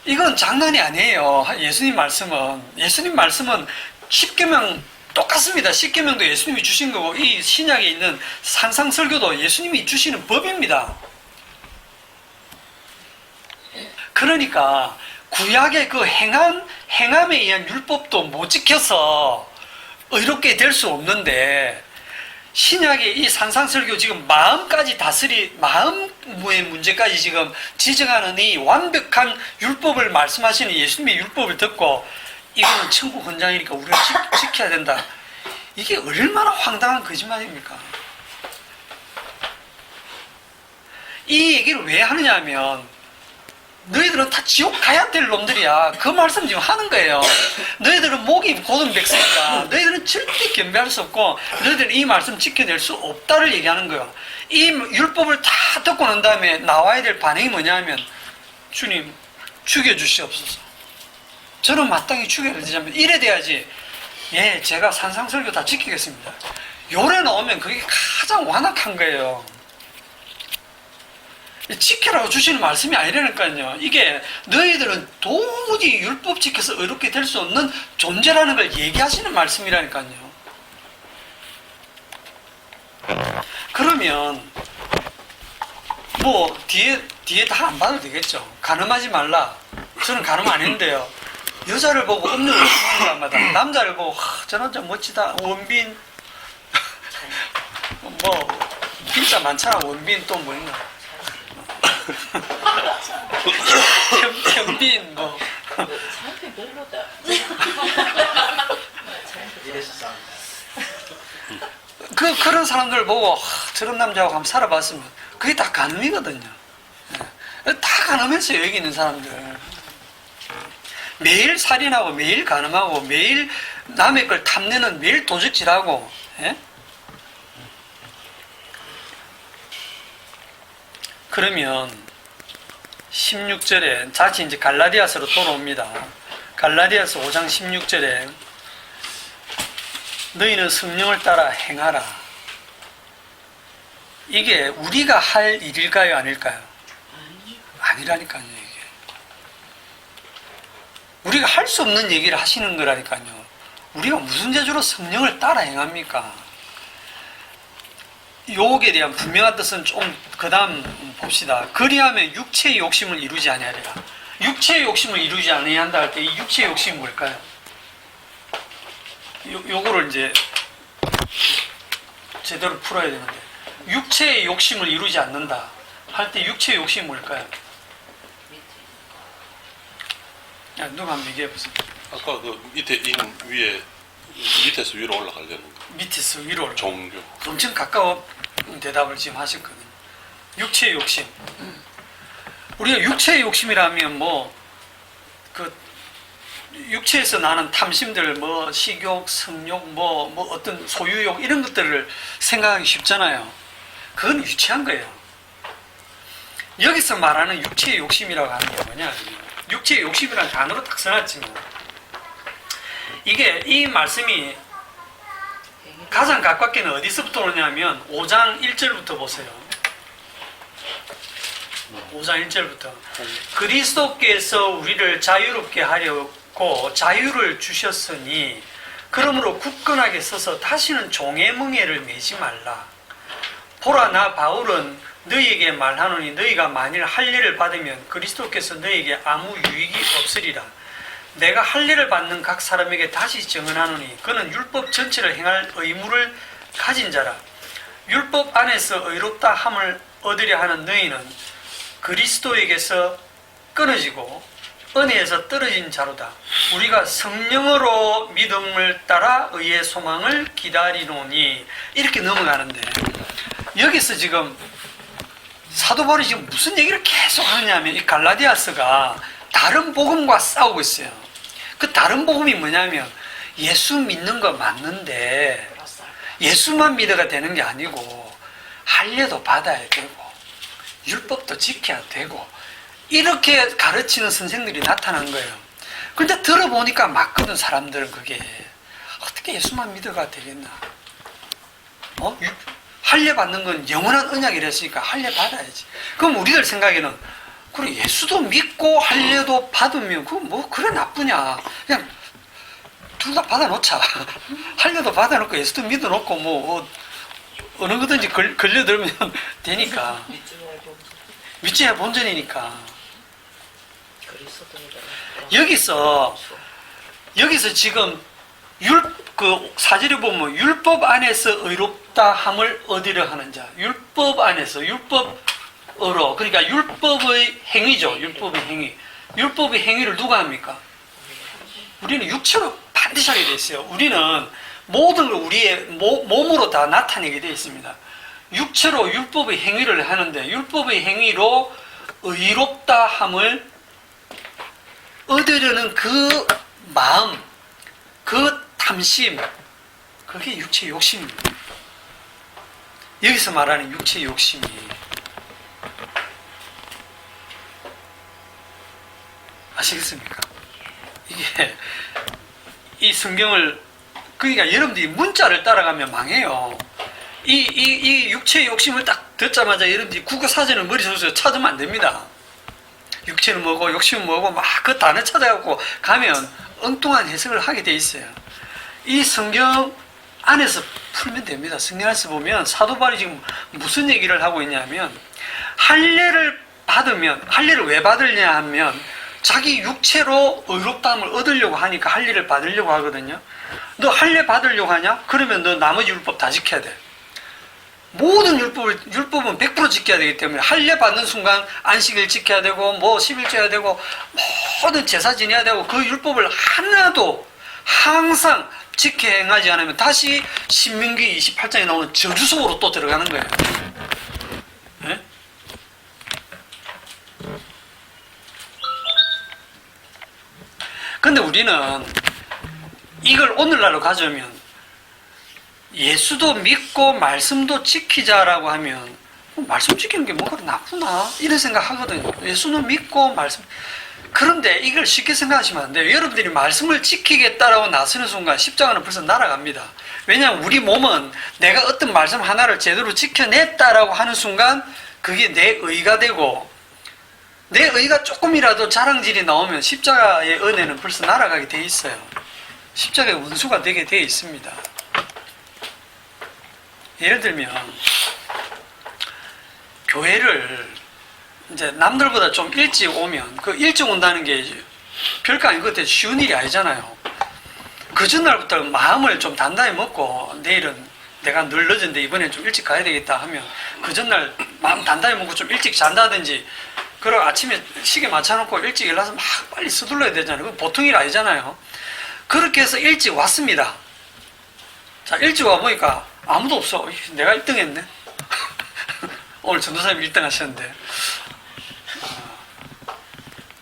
이건 장난이 아니에요. 예수님 말씀은 십계명 똑같습니다. 십계명도 예수님이 주신 거고 이 신약에 있는 산상설교도 예수님이 주시는 법입니다. 그러니까 구약의 그 행함에 의한 율법도 못 지켜서 의롭게 될 수 없는데 신약의 이 산상설교 지금 마음의 문제까지 지금 지적하는 이 완벽한 율법을 말씀하시는 예수님의 율법을 듣고 이거는 천국 헌장이니까 우리가 지켜야 된다. 이게 얼마나 황당한 거짓말입니까? 이 얘기를 왜 하느냐 하면 너희들은 다 지옥 가야 될 놈들이야. 그 말씀 지금 하는 거예요. 너희들은 목이 고든 백성이다. 너희들은 절대 겸비할 수 없고 너희들은 이 말씀 지켜낼 수 없다를 얘기하는 거예요. 이 율법을 다 듣고 난 다음에 나와야 될 반응이 뭐냐 하면 주님 죽여주시옵소서. 저는 마땅히 죽여야 되자면 이래 돼야지. 예, 제가 산상설교 다 지키겠습니다. 요래 나오면 그게 가장 완악한 거예요. 지켜라고 주시는 말씀이 아니라니까요. 이게 너희들은 도무지 율법 지켜서 의롭게 될 수 없는 존재라는 걸 얘기하시는 말씀이라니까요. 그러면 뒤에 다 안 봐도 되겠죠. 간음하지 말라. 저는 간음 안 했는데요. 여자를 보고 없는 걸 쓰는 사람마다 남자를 보고 저 남자 멋지다. 원빈 진짜 많잖아. 원빈 또 뭐 있나. 현빈 사람이 별로다. 이래서 싸운다. 그런 사람들 보고 저런 남자하고 한번 살아봤으면 그게 다 간음이거든요. 예. 다 간음했어요. 여기 있는 사람들. 매일 살인하고 매일 간음하고 매일 남의 걸 탐내는 매일 도적질하고. 예? 그러면 16절에 다시 이제 갈라디아서로 돌아옵니다. 갈라디아서 5장 16절에 너희는 성령을 따라 행하라. 이게 우리가 할 일일까요? 아닐까요? 아니라니까요. 이게 우리가 할 수 없는 얘기를 하시는 거라니까요. 우리가 무슨 재주로 성령을 따라 행합니까? 욕에 대한 분명한 뜻은 좀 그 다음 봅시다. 그리하면 육체의 욕심을 이루지 아니하리라. 육체의 욕심을 이루지 아니한다 할 때 이 육체의 욕심이 뭘까요? 요거를 이제 제대로 풀어야 되는데, 육체의 욕심을 이루지 않는다 할 때 육체의 욕심이 뭘까요? 야, 누가 한번 얘기해 보세요. 아까 그 밑에 인 위에 밑에서 위로 올라가려는 거. 밑에서 위로 올라. 종교. 엄청 가까운 대답을 지금 하셨거든요. 육체의 욕심. 우리가 육체의 욕심이라면 그 육체에서 나는 탐심들, 식욕, 성욕, 어떤 소유욕 이런 것들을 생각하기 쉽잖아요. 그건 유치한 거예요. 여기서 말하는 육체의 욕심이라고 하는 게 뭐냐? 육체의 욕심이라는 단어로 딱 써놨지만 이게 이 말씀이 가장 가깝게는 어디서부터 오냐면 5장 1절부터 보세요. 5장 1절부터 그리스도께서 우리를 자유롭게 하려고 자유를 주셨으니 그러므로 굳건하게 서서 다시는 종의 멍에를 매지 말라. 보라, 나 바울은 너희에게 말하노니 너희가 만일 할례를 받으면 그리스도께서 너희에게 아무 유익이 없으리라. 내가 할례를 받는 각 사람에게 다시 증언하노니 그는 율법 전체를 행할 의무를 가진 자라. 율법 안에서 의롭다 함을 얻으려 하는 너희는 그리스도에게서 끊어지고 은혜에서 떨어진 자로다. 우리가 성령으로 믿음을 따라 의의 소망을 기다리노니 이렇게 넘어가는데, 여기서 지금 사도 바울이 지금 무슨 얘기를 계속 하냐면 이 갈라디아서가 다른 복음과 싸우고 있어요. 그 다른 복음이 뭐냐면 예수 믿는 거 맞는데 예수만 믿어가 되는 게 아니고 할례도 받아야 되고 율법도 지켜야 되고 이렇게 가르치는 선생들이 나타난 거예요. 근데 들어보니까 맞거든. 사람들은 그게 어떻게 예수만 믿어가 되겠나? 할례 받는 건 영원한 언약이랬으니까 할례 받아야지. 그럼 우리들 생각에는 그래, 예수도 믿고 할례도 받으면 그거 그래 나쁘냐? 그냥 둘 다 받아놓자. 할례도 받아놓고 예수도 믿어놓고 어느 거든지 걸려들면 되니까. 믿지야 본전이니까. 여기서 지금 그 사절에 보면 율법 안에서 의롭다함을 얻으려 하는 자. 율법 안에서 율법으로, 그러니까 율법의 행위죠. 율법의 행위. 율법의 행위를 누가 합니까? 우리는 육체로 반드시 하게 돼 있어요. 우리는 모든 걸 우리의 몸으로 다 나타내게 되어 있습니다. 육체로 율법의 행위를 하는데 율법의 행위로 의롭다함을 얻으려는 그 마음, 그 탐심, 그게 육체의 욕심입니다. 여기서 말하는 육체의 욕심이 아시겠습니까? 이게 이 성경을, 그러니까 여러분들이 문자를 따라가면 망해요. 이 육체의 욕심을 딱 듣자마자 여러분들이 국어사전을 머릿속에서 찾으면 안 됩니다. 육체는 뭐고 욕심은 뭐고 막 그 단어 찾아갖고 가면 엉뚱한 해석을 하게 돼 있어요. 이 성경 안에서 풀면 됩니다. 성경 안에서 보면 사도 바울이 지금 무슨 얘기를 하고 있냐면 할례를 받으면, 할례를 왜 받으냐 하면 자기 육체로 의롭다함을 얻으려고 하니까 할례를 받으려고 하거든요. 너 할례 받으려고 하냐? 그러면 너 나머지 율법 다 지켜야 돼. 모든 율법은 100% 지켜야 되기 때문에 할례 받는 순간 안식일 지켜야 되고 11조 해야 되고 모든 제사 지내야 되고 그 율법을 하나도 항상 지켜 행하지 않으면 다시 신명기 28장에 나오는 저주 속으로 또 들어가는 거예요. 네? 근데 우리는 이걸 오늘날로 가져오면 예수도 믿고 말씀도 지키자라고 하면 말씀 지키는 게 뭐가 나쁘나 이런 생각 하거든요. 예수는 믿고 말씀. 그런데 이걸 쉽게 생각하시면 안 돼요. 여러분들이 말씀을 지키겠다라고 나서는 순간 십자가는 벌써 날아갑니다. 왜냐하면 우리 몸은 내가 어떤 말씀 하나를 제대로 지켜냈다라고 하는 순간 그게 내 의가 되고, 내 의가 조금이라도 자랑질이 나오면 십자가의 은혜는 벌써 날아가게 돼 있어요. 십자가의 원수가 되게 돼 있습니다. 예를 들면 교회를 이제 남들보다 좀 일찍 오면, 그 일찍 온다는 게 별거 아니고 그때 쉬운 일이 아니잖아요. 그 전날부터 마음을 좀 단단히 먹고 내일은 내가 늘 늦은데 이번엔 좀 일찍 가야 되겠다 하면 그 전날 마음 단단히 먹고 좀 일찍 잔다든지, 그리고 아침에 시계 맞춰놓고 일찍 일어나서 막 빨리 서둘러야 되잖아요. 그건 보통 일 아니잖아요. 그렇게 해서 일찍 왔습니다. 자, 일찍 와보니까 아무도 없어. 내가 1등 했네. 오늘 전도사님 1등 하셨는데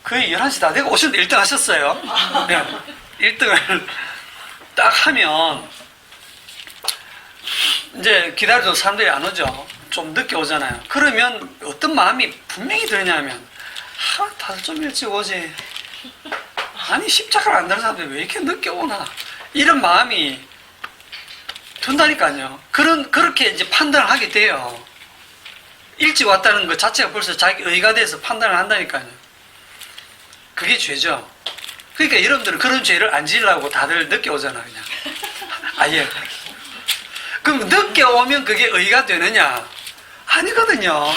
거의 11시 다 되고 오셨는데 1등 하셨어요. 네, 1등을 딱 하면 이제 기다려도 사람들이 안 오죠. 좀 늦게 오잖아요. 그러면 어떤 마음이 분명히 드냐면, 다들 좀 일찍 오지. 아니 십자가를 안 다는 사람들이 왜 이렇게 늦게 오나, 이런 마음이 든다니까요. 그렇게 이제 판단을 하게 돼요. 일찍 왔다는 것 자체가 벌써 자기 의가 돼서 판단을 한다니까요. 그게 죄죠. 그러니까 여러분들은 그런 죄를 안 지으려고 다들 늦게 오잖아, 그냥. 아예. 그럼 늦게 오면 그게 의가 되느냐? 아니거든요.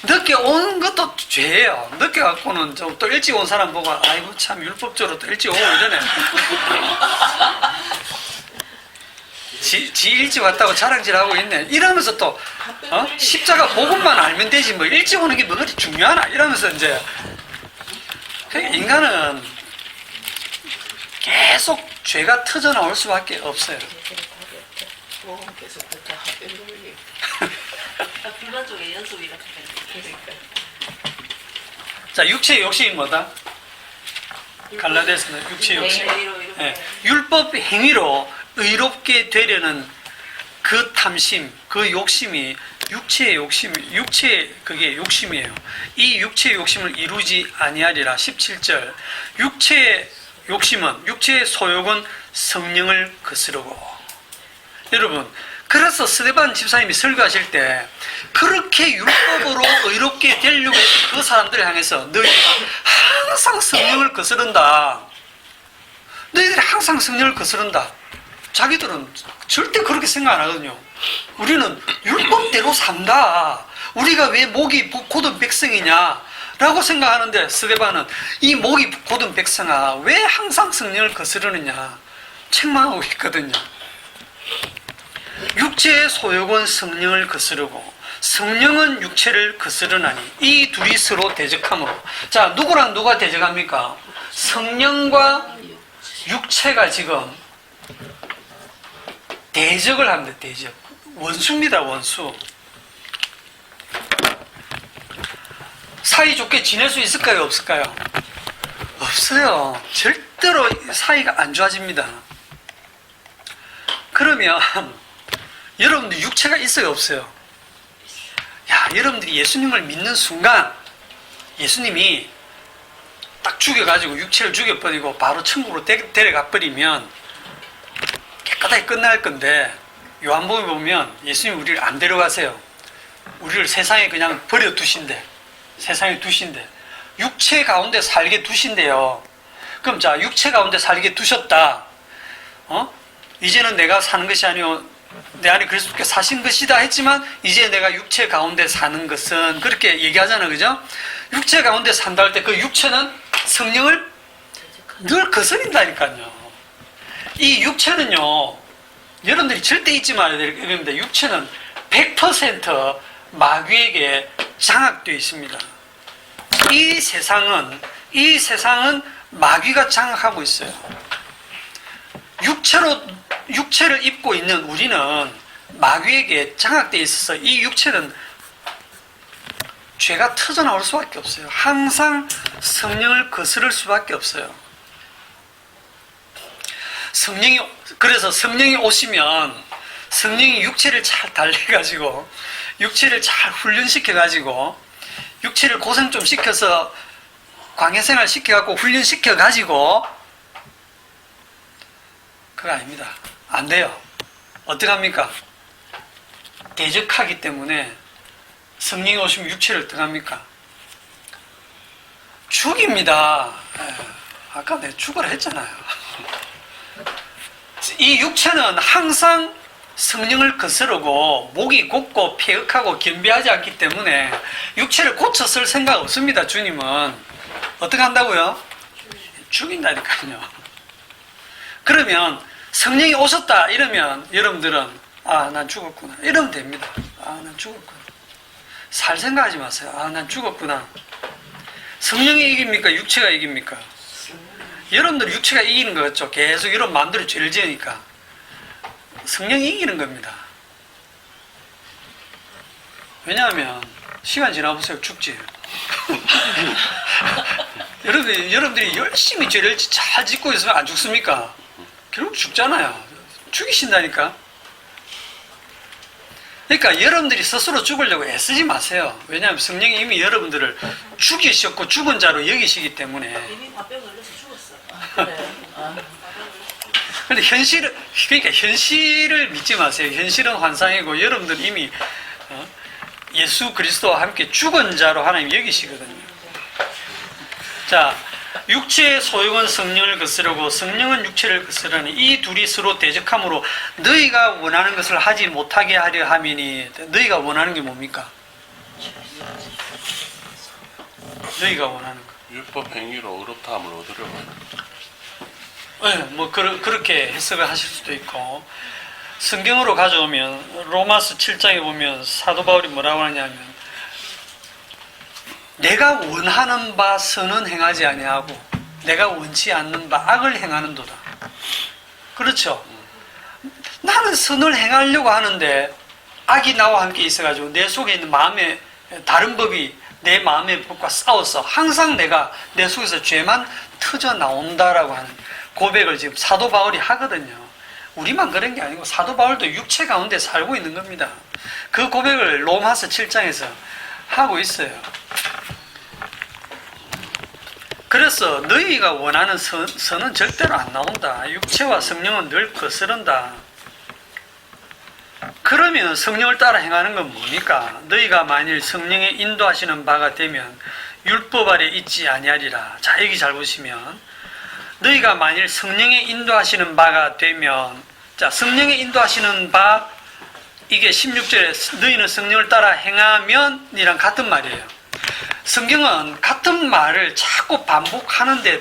늦게 오는 것도 죄예요. 늦게 갖고는 또 일찍 온 사람 보고, 아이고 참 율법적으로 또 일찍 오고 이러네. 지 일찍 왔다고 자랑질하고 있네. 이러면서 또 십자가 복음만 알면 되지 뭐 일찍 오는 게 뭐가 중요하나 이러면서 이제. 그러니까 인간은 계속 죄가 터져 나올 수밖에 없어요. 보험께서 그때 할렐루야. 불만 쪽에 연습이 같은 그러니까. 자, 육체의 욕심이 뭐다? 갈라디아서는 육체의 욕심. 네. 율법 행위로 의롭게 되려는 그 탐심, 그 욕심이 육체의 욕심, 그게 욕심이에요. 이 육체의 욕심을 이루지 아니하리라. 17절. 육체의 욕심은, 육체의 소욕은 성령을 거스르고. 여러분, 그래서 스데반 집사님이 설교하실 때 그렇게 율법으로 의롭게 되려고 했던 그 사람들을 향해서 너희가 항상 성령을 거스른다. 너희들이 항상 성령을 거스른다. 자기들은 절대 그렇게 생각 안 하거든요. 우리는 율법대로 산다. 우리가 왜 목이 곧은 백성이냐 라고 생각하는데, 스데반은 이 목이 곧은 백성아 왜 항상 성령을 거스르느냐 책망하고 있거든요. 육체의 소욕은 성령을 거스르고 성령은 육체를 거스르나니 이 둘이 서로 대적하므로. 자, 누구랑 누가 대적합니까? 성령과 육체가 지금 대적을 합니다. 대적. 원수입니다. 원수. 사이좋게 지낼 수 있을까요? 없을까요? 없어요. 절대로 사이가 안 좋아집니다. 그러면 여러분들 육체가 있어요? 없어요? 야, 여러분들이 예수님을 믿는 순간 예수님이 딱 죽여가지고 육체를 죽여버리고 바로 천국으로 데려가 버리면 깨끗하게 끝날 건데, 요한복음에 보면 예수님이 우리를 안 데려가세요. 우리를 세상에 그냥 버려두신대. 세상에 두신대. 육체 가운데 살게 두신대요. 그럼 자, 육체 가운데 살게 두셨다. 이제는 내가 사는 것이 아니오 내 안에 그리스도께 사신 것이다 했지만, 이제 내가 육체 가운데 사는 것은, 그렇게 얘기하잖아요. 그죠? 육체 가운데 산다 할 때 그 육체는 성령을 늘 거스린다니까요. 이 육체는요, 여러분들이 절대 잊지 말아야 될 겁니다. 육체는 100% 마귀에게 장악되어 있습니다. 이 세상은 마귀가 장악하고 있어요. 육체를 입고 있는 우리는 마귀에게 장악되어 있어서 이 육체는 죄가 터져나올 수밖에 없어요. 항상 성령을 거스를 수밖에 없어요. 그래서 성령이 오시면 성령이 육체를 잘 달래가지고 육체를 잘 훈련시켜가지고 육체를 고생 좀 시켜서 광야생활 시켜갖고 훈련시켜가지고 그거 아닙니다. 안 돼요. 어떡합니까? 대적하기 때문에 성령이 오시면 육체를 어떡합니까? 죽입니다. 아까 내가 죽으라 했잖아요. 이 육체는 항상 성령을 거스르고 목이 곧고 폐역하고 겸비하지 않기 때문에 육체를 고쳐 쓸 생각 없습니다. 주님은 어떻게 한다고요? 죽인다니까요. 그러면 성령이 오셨다 이러면 여러분들은 아, 난 죽었구나 이러면 됩니다. 아, 난 죽었구나. 살 생각하지 마세요. 아, 난 죽었구나. 성령이 이깁니까? 육체가 이깁니까? 여러분들 육체가 이기는 거죠. 계속 이런 마음대로 죄를 지으니까 성령이 이기는 겁니다. 왜냐하면 시간 지나보세요. 죽지. 여러분들이 열심히 죄를 잘 짓고 있으면 안 죽습니까? 결국 죽잖아요. 죽이신다니까. 그러니까 여러분들이 스스로 죽으려고 애쓰지 마세요. 왜냐하면 성령이 이미 여러분들을 죽이셨고 죽은 자로 여기시기 때문에. 이미 밥병 걸려서 죽었어. 그래. 근데 그러니까 현실을 믿지 마세요. 현실은 환상이고 여러분들 이미 예수 그리스도와 함께 죽은 자로 하나님 여기시거든요. 자, 육체의 소욕은 성령을 거스르고 성령은 육체를 거스르니 이 둘이 서로 대적함으로 너희가 원하는 것을 하지 못하게 하려 함이니. 너희가 원하는 게 뭡니까? 너희가 원하는 거. 율법 행위로 의롭다 함을 얻으려고. 네, 뭐 그렇게 해석을 하실 수도 있고 성경으로 가져오면 로마서 7장에 보면 사도 바울이 뭐라고 하냐면 내가 원하는 바 선은 행하지 아니하고 내가 원치 않는 바 악을 행하는도다. 그렇죠? 나는 선을 행하려고 하는데 악이 나와 함께 있어가지고 내 속에 있는 마음의 다른 법이 내 마음의 법과 싸워서 항상 내가 내 속에서 죄만 터져 나온다라고 하는 고백을 지금 사도 바울이 하거든요. 우리만 그런 게 아니고 사도 바울도 육체 가운데 살고 있는 겁니다. 그 고백을 로마서 7장에서 하고 있어요. 그래서 너희가 원하는 선은 절대로 안 나온다. 육체와 성령은 늘 거스른다. 그러면 성령을 따라 행하는 건 뭡니까? 너희가 만일 성령의 인도하시는 바가 되면 율법 아래 있지 아니하리라. 자, 여기 잘 보시면 너희가 만일 성령의 인도하시는 바가 되면, 자, 성령의 인도하시는 바, 이게 16절에 너희는 성령을 따라 행하면 이랑 같은 말이에요. 성경은 같은 말을 자꾸 반복하는데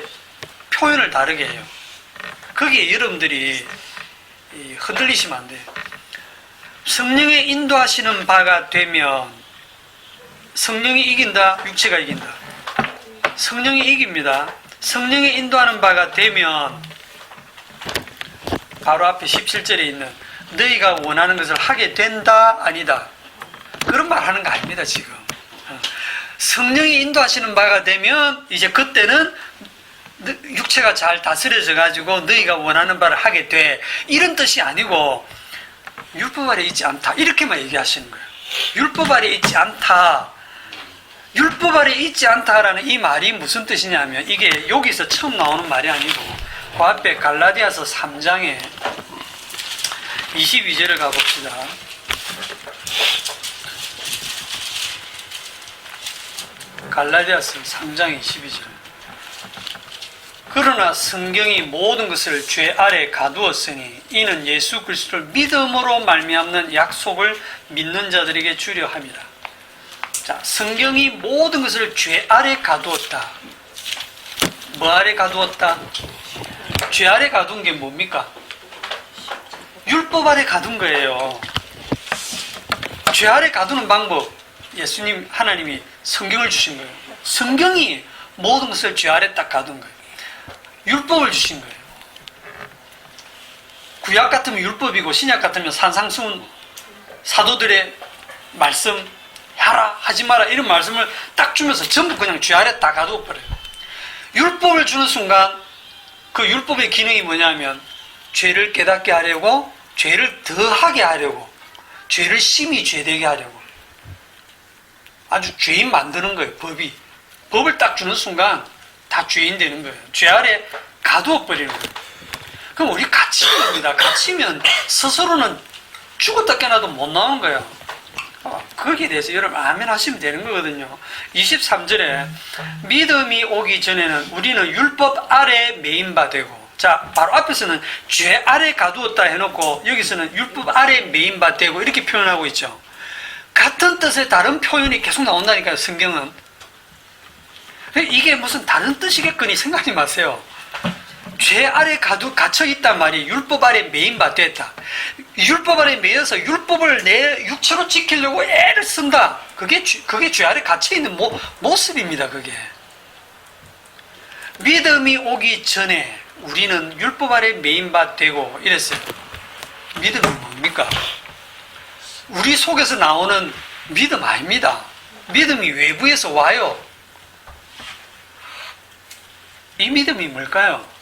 표현을 다르게 해요. 거기에 여러분들이 흔들리시면 안 돼요. 성령의 인도하시는 바가 되면 성령이 이긴다, 육체가 이긴다. 성령이 이깁니다. 성령이 인도하는 바가 되면 바로 앞에 17절에 있는 너희가 원하는 것을 하게 된다 아니다 그런 말 하는 거 아닙니다. 지금 성령이 인도하시는 바가 되면 이제 그때는 육체가 잘 다스려져 가지고 너희가 원하는 바를 하게 돼 이런 뜻이 아니고 율법 아래 있지 않다 이렇게만 얘기하시는 거예요. 율법 아래 있지 않다, 율법 아래 있지 않다라는 이 말이 무슨 뜻이냐면 이게 여기서 처음 나오는 말이 아니고 그 앞에 갈라디아서 3장에 22절을 가봅시다. 갈라디아서 3장 22절. 그러나 성경이 모든 것을 죄 아래 가두었으니 이는 예수 그리스도를 믿음으로 말미암는 약속을 믿는 자들에게 주려 함이라. 자, 성경이 모든 것을 죄 아래 가두었다. 뭐 아래 가두었다? 죄 아래 가둔 게 뭡니까? 율법 아래 가둔 거예요. 죄 아래 가두는 방법, 예수님, 하나님이 성경을 주신 거예요. 성경이 모든 것을 죄 아래 딱 가둔 거예요. 율법을 주신 거예요. 구약 같으면 율법이고 신약 같으면 산상수훈 사도들의 말씀 하라 하지 마라 이런 말씀을 딱 주면서 전부 그냥 쥐 아래 딱 가두어 버려요. 율법을 주는 순간 그 율법의 기능이 뭐냐면 죄를 깨닫게 하려고, 죄를 더하게 하려고, 죄를 심히 죄되게 하려고 아주 죄인 만드는 거예요. 법을 딱 주는 순간 다 죄인 되는 거예요. 죄 아래 가두어 버리는 거예요. 그럼 우리 갇히는 겁니다. 갇히면 스스로는 죽었다 깨나도 못 나오는 거예요. 거기에 대해서 여러분 아멘 하시면 되는 거거든요. 23절에 믿음이 오기 전에는 우리는 율법 아래 매인바 되고, 자 바로 앞에서는 죄 아래 가두었다 해놓고 여기서는 율법 아래 매인바 되고 이렇게 표현하고 있죠. 같은 뜻의 다른 표현이 계속 나온다니까요. 성경은. 이게 무슨 다른 뜻이겠거니 생각하지 마세요. 죄 아래 갇혀있단 말이 율법 아래 매인바 됐다. 율법 아래 매여서 율법을 내 육체로 지키려고 애를 쓴다. 그게 죄 아래 갇혀있는 모습입니다. 그게. 믿음이 오기 전에 우리는 율법 아래 매인바 되고 이랬어요. 믿음이 뭡니까? 우리 속에서 나오는 믿음 아닙니다. 믿음이 외부에서 와요. 이 믿음이 뭘까요?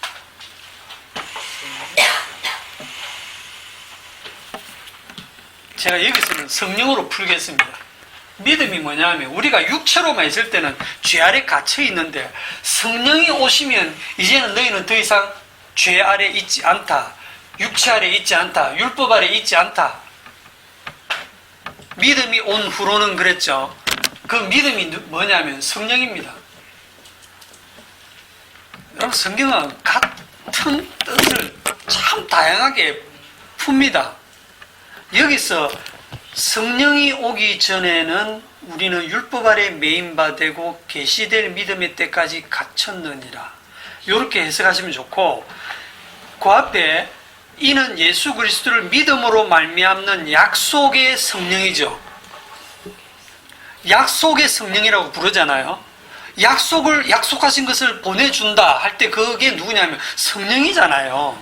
제가 여기서는 성령으로 풀겠습니다. 믿음이 뭐냐면 우리가 육체로만 있을 때는 죄 아래 갇혀 있는데 성령이 오시면 이제는 너희는 더 이상 죄 아래 있지 않다. 육체 아래 있지 않다. 율법 아래 있지 않다. 믿음이 온 후로는 그랬죠. 그 믿음이 뭐냐면 성령입니다. 여러분 성경은 같은 뜻을 참 다양하게 풉니다. 여기서 성령이 오기 전에는 우리는 율법 아래 매인바 되고 계시될 믿음의 때까지 갇혔느니라. 이렇게 해석하시면 좋고, 그 앞에 이는 예수 그리스도를 믿음으로 말미암는 약속의 성령이죠. 약속의 성령이라고 부르잖아요. 약속하신 것을 보내준다 할 때 그게 누구냐면 성령이잖아요.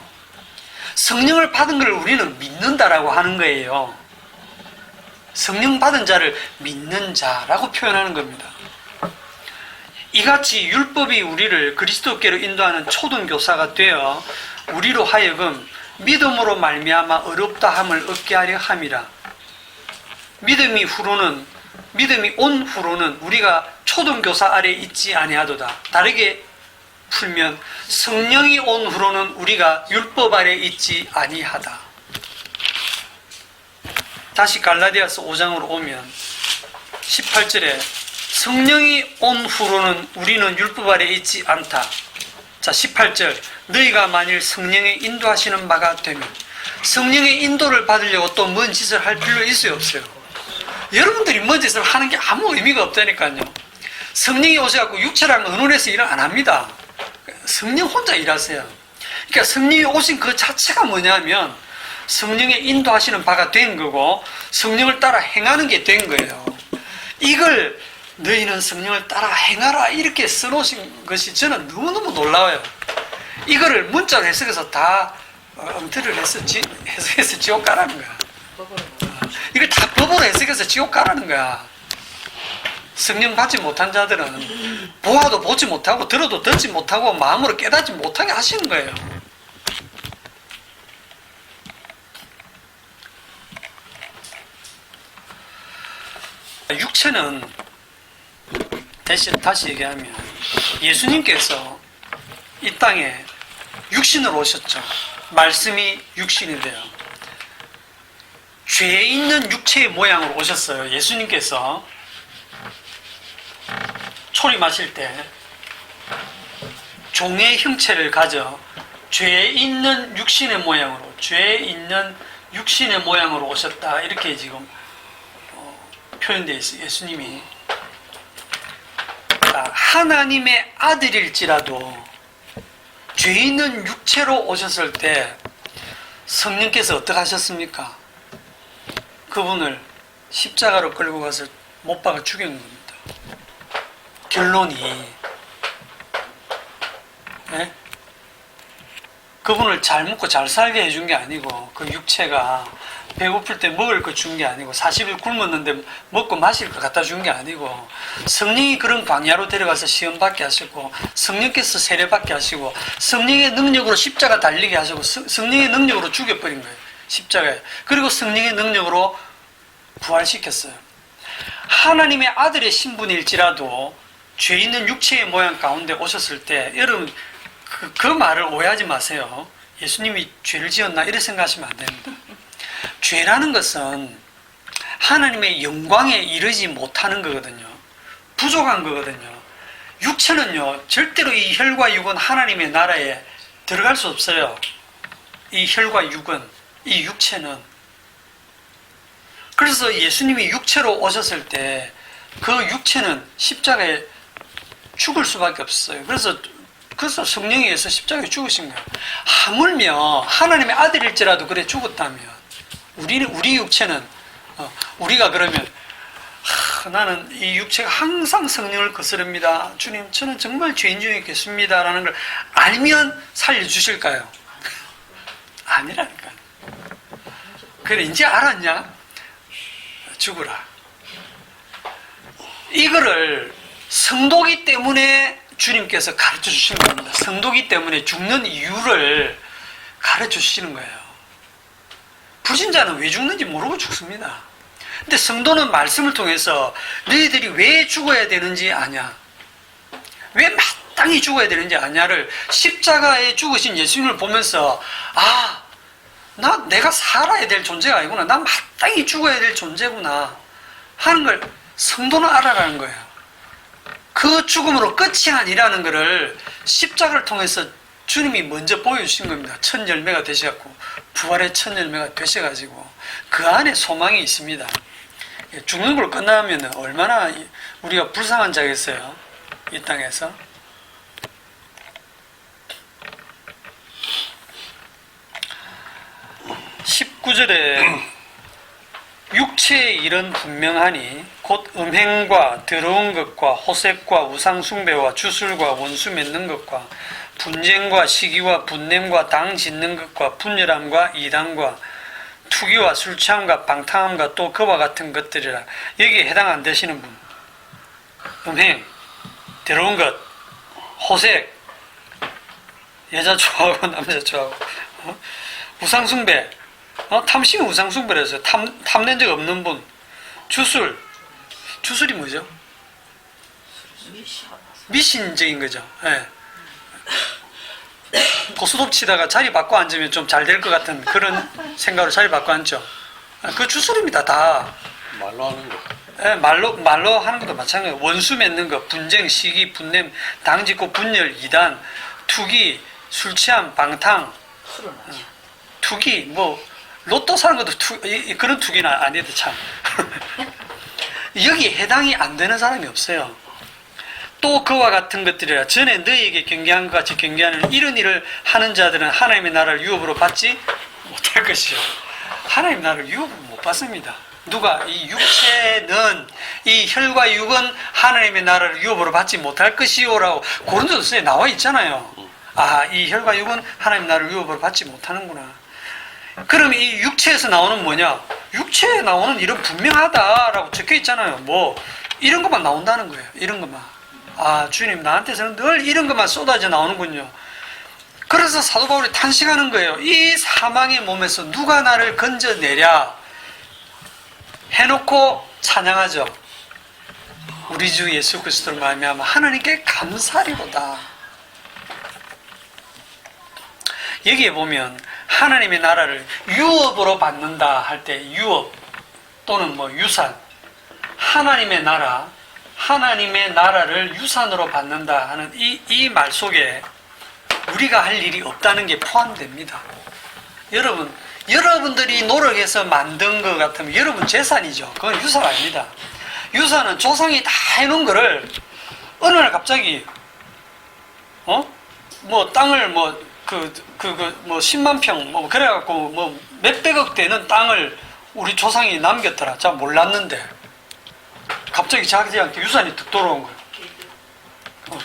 성령을 받은 걸 우리는 믿는다라고 하는 거예요. 성령 받은 자를 믿는 자라고 표현하는 겁니다. 이같이 율법이 우리를 그리스도께로 인도하는 초등교사가 되어 우리로 하여금 믿음으로 말미암아 어렵다함을 얻게 하려 함이라. 믿음이 온 후로는 우리가 초등교사 아래 있지 아니하도다. 다르게 풀면 성령이 온 후로는 우리가 율법 아래 있지 아니하다. 다시 갈라디아서 5장으로 오면 18절에 성령이 온 후로는 우리는 율법 아래 있지 않다. 자 18절 너희가 만일 성령의 인도하시는 바가 되면, 성령의 인도를 받으려고 또 뭔 짓을 할 필요 있어요 없어요? 여러분들이 뭔 짓을 하는 게 아무 의미가 없다니까요. 성령이 오셔갖고 육체랑 의논해서 일을 안 합니다. 성령 혼자 일하세요. 그러니까 성령이 오신 그 자체가 뭐냐면 성령의 인도하시는 바가 된 거고 성령을 따라 행하는 게 된 거예요. 이걸 너희는 성령을 따라 행하라 이렇게 써놓으신 것이 저는 너무너무 놀라워요. 이거를 문자로 해석해서 다 엉터리를 해석해서 지옥 가라는 거야. 이걸 다 법으로 해석해서 지옥 가라는 거야. 성령 받지 못한 자들은 보아도 보지 못하고 들어도 듣지 못하고 마음으로 깨닫지 못하게 하시는 거예요. 육체는 다시 얘기하면 예수님께서 이 땅에 육신으로 오셨죠. 말씀이 육신이 돼요. 죄 있는 육체의 모양으로 오셨어요. 예수님께서 초림하실 때 종의 형체를 가져 죄 있는 육신의 모양으로 오셨다. 이렇게 지금 표현되어 있어요. 예수님이 하나님의 아들일지라도 죄 있는 육체로 오셨을 때 성령께서 어떻게 하셨습니까? 그분을 십자가로 끌고 가서 못 박아 죽인 겁니다. 결론이 그분을 잘 먹고 잘 살게 해준 게 아니고 그 육체가 배고플 때 먹을 거 준 게 아니고 40일 굶었는데 먹고 마실 거 갖다 준 게 아니고 성령이 그런 광야로 데려가서 시험 받게 하시고 성령께서 세례 받게 하시고 성령의 능력으로 십자가 달리게 하시고 성령의 능력으로 죽여버린 거예요. 십자가에. 그리고 성령의 능력으로 부활시켰어요. 하나님의 아들의 신분일지라도 죄 있는 육체의 모양 가운데 오셨을 때 여러분 그 말을 오해하지 마세요. 예수님이 죄를 지었나 이렇게 생각하시면 안 됩니다. 죄라는 것은 하나님의 영광에 이르지 못하는 거거든요. 부족한 거거든요. 육체는요 절대로 이 혈과 육은 하나님의 나라에 들어갈 수 없어요. 이 혈과 육은, 이 육체는. 그래서 예수님이 육체로 오셨을 때 그 육체는 십자가에 죽을 수밖에 없어요. 그래서 성령에 의해서 십자가에 죽으신 거예요. 하물며 하나님의 아들일지라도 그래 죽었다면 우리 육체는 우리가 그러면 나는 이 육체가 항상 성령을 거스릅니다. 주님 저는 정말 죄인 중에 있겠습니다 라는 걸 알면 살려주실까요? 아니라니까. 그래 이제 알았냐? 죽으라. 이거를 성도기 때문에 주님께서 가르쳐 주시는 겁니다. 성도기 때문에 죽는 이유를 가르쳐 주시는 거예요. 불신자는 왜 죽는지 모르고 죽습니다. 근데 성도는 말씀을 통해서 너희들이 왜 죽어야 되는지 아냐, 왜 마땅히 죽어야 되는지 아냐를 십자가에 죽으신 예수님을 보면서 내가 살아야 될 존재가 아니구나, 나 마땅히 죽어야 될 존재구나 하는 걸 성도는 알아가는 거예요. 그 죽음으로 끝이 아니라는 것을 십자가를 통해서 주님이 먼저 보여주신 겁니다. 첫 열매가 되셔갖고 부활의 첫 열매가 되셔가지고 그 안에 소망이 있습니다. 죽는 걸 끝나면 얼마나 우리가 불쌍한 자겠어요, 이 땅에서. (19절에) 육체의 일은 분명하니 곧 음행과 더러운 것과 호색과 우상숭배와 주술과 원수 맺는 것과 분쟁과 시기와 분냄과 당 짓는 것과 분열함과 이단과 투기와 술 취함과 방탕함과 또 그와 같은 것들이라. 여기에 해당 안 되시는 분, 음행, 더러운 것, 호색, 여자 좋아하고 남자 좋아하고, 우상숭배, 탐심이 우상숭배라서 탐낸 적 없는 분, 주술이 뭐죠? 미신적인 거죠. 네. 고스톱 치다가 자리 바꿔 앉으면 좀 잘 될 것 같은 그런 생각으로 자리 바꿔 앉죠. 그 주술입니다, 다. 말로 하는 거. 네, 말로 하는 것도 마찬가지예요. 원수 맺는 거, 분쟁, 시기, 분냄, 당짓고 분열, 이단, 투기, 술 취함, 방탕, 투기, 로또 사는 것도 그런 투기는 아닌데 참. 여기 해당이 안 되는 사람이 없어요. 또 그와 같은 것들이라. 전에 너희에게 경계한 것 같이 경계하는 이런 일을 하는 자들은 하나님의 나라를 유업으로 받지 못할 것이요. 하나님의 나라를 유업으로 못 받습니다. 누가? 이 육체는, 이 혈과 육은 하나님의 나라를 유업으로 받지 못할 것이요라고 고린도서에 나와 있잖아요. 이 혈과 육은 하나님의 나라를 유업으로 받지 못하는구나. 그럼 이 육체에서 나오는 뭐냐? 육체에 나오는 일은 분명하다라고 적혀 있잖아요. 이런 것만 나온다는 거예요. 이런 것만. 주님, 나한테서는 늘 이런 것만 쏟아져 나오는군요. 그래서 사도 바울이 탄식하는 거예요. 이 사망의 몸에서 누가 나를 건져내랴 해놓고 찬양하죠. 우리 주 예수 그리스도를 말미암아 하나님께 감사리로다. 여기에 보면 하나님의 나라를 유업으로 받는다 할 때 유업 또는 유산, 하나님의 나라를 유산으로 받는다 하는 이 말 속에 우리가 할 일이 없다는 게 포함됩니다. 여러분들이 노력해서 만든 것 같으면 여러분 재산이죠. 그건 유산 아닙니다. 유산은 조상이 다 해놓은 거를 어느 날 갑자기 땅을 10만 평 그래갖고 몇백억 되는 땅을 우리 조상이 남겼더라. 자, 몰랐는데 갑자기 자기한테 유산이 뚝 돌아온 거예요.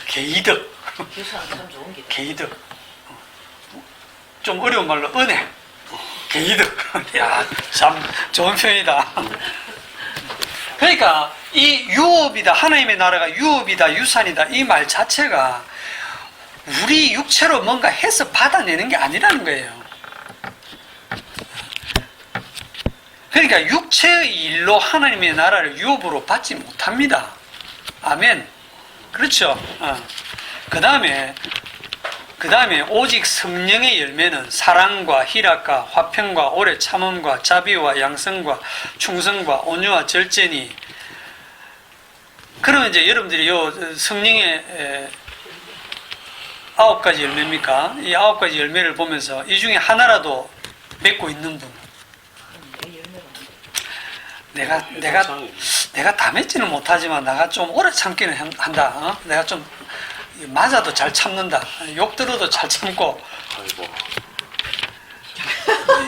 개이득. 유산은 참 좋은 게. 개이득. 좀 어려운 말로 은혜, 게이드. 야, 참 좋은 표현이다. 그러니까 이 유업이다, 하나님의 나라가 유업이다, 유산이다, 이 말 자체가 우리 육체로 뭔가 해서 받아내는 게 아니라는 거예요. 그러니까 육체의 일로 하나님의 나라를 유업으로 받지 못합니다. 아멘. 그렇죠. 그 다음에 오직 성령의 열매는 사랑과 희락과 화평과 오래 참음과 자비와 양성과 충성과 온유와 절제니. 그러면 이제 여러분들이 요 성령의 9가지 열매입니까? 이 9가지 열매를 보면서 이 중에 하나라도 맺고 있는 분. 내가 다 맺지는 못하지만 내가 좀 오래 참기는 한다. 내가 좀 맞아도 잘 참는다. 욕 들어도 잘 참고. 아이고.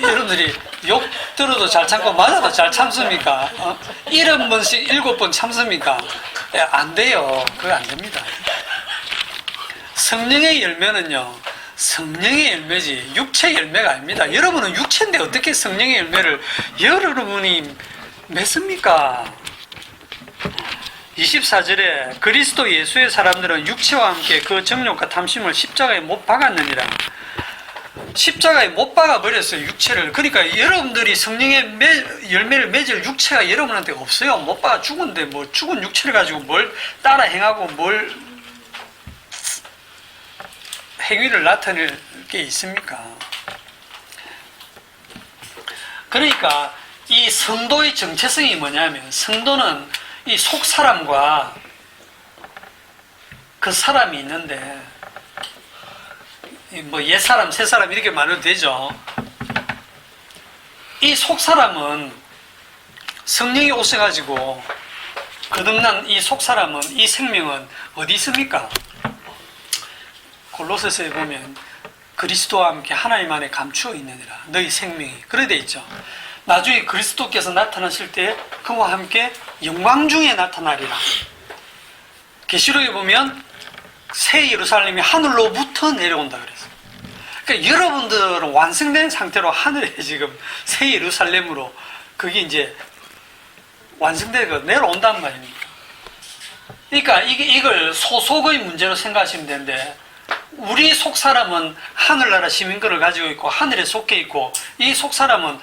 여러분들이 욕 들어도 잘 참고 맞아도 잘 참습니까? 70번씩 7번 참습니까? 안 돼요. 그거 안 됩니다. 성령의 열매는요, 성령의 열매지 육체의 열매가 아닙니다. 여러분은 육체인데 어떻게 성령의 열매를 여러분이 맺습니까? 24절에 그리스도 예수의 사람들은 육체와 함께 그 정욕과 탐심을 십자가에 못 박았느니라. 십자가에 못 박아버렸어요, 육체를. 그러니까 여러분들이 성령의 열매를 맺을 육체가 여러분한테 없어요. 못 박아 죽은데 뭐 죽은 육체를 가지고 뭘 따라 행하고 뭘 행위를 나타낼 게 있습니까? 그러니까 이 성도의 정체성이 뭐냐면, 성도는 이 속사람과 그 사람이 있는데, 뭐 옛사람, 새사람 이렇게 말해도 되죠. 이 속사람은 성령이 오셔가지고 거듭난 이 속사람은, 이 생명은 어디 있습니까? 골로새서에 보면 그리스도와 함께 하나님 안에 감추어 있느니라 너희 생명이, 그래 돼 있죠. 나중에 그리스도께서 나타나실 때 그와 함께 영광 중에 나타나리라. 계시록에 보면 새 예루살렘이 하늘로부터 내려온다 그랬어요. 그러니까 여러분들은 완성된 상태로 하늘에 지금 새 예루살렘으로 그게 이제 완성되고 내려온단 말입니다. 그러니까 이걸 소속의 문제로 생각하시면 되는데, 우리 속사람은 하늘나라 시민권을 가지고 있고 하늘에 속해 있고, 이 속사람은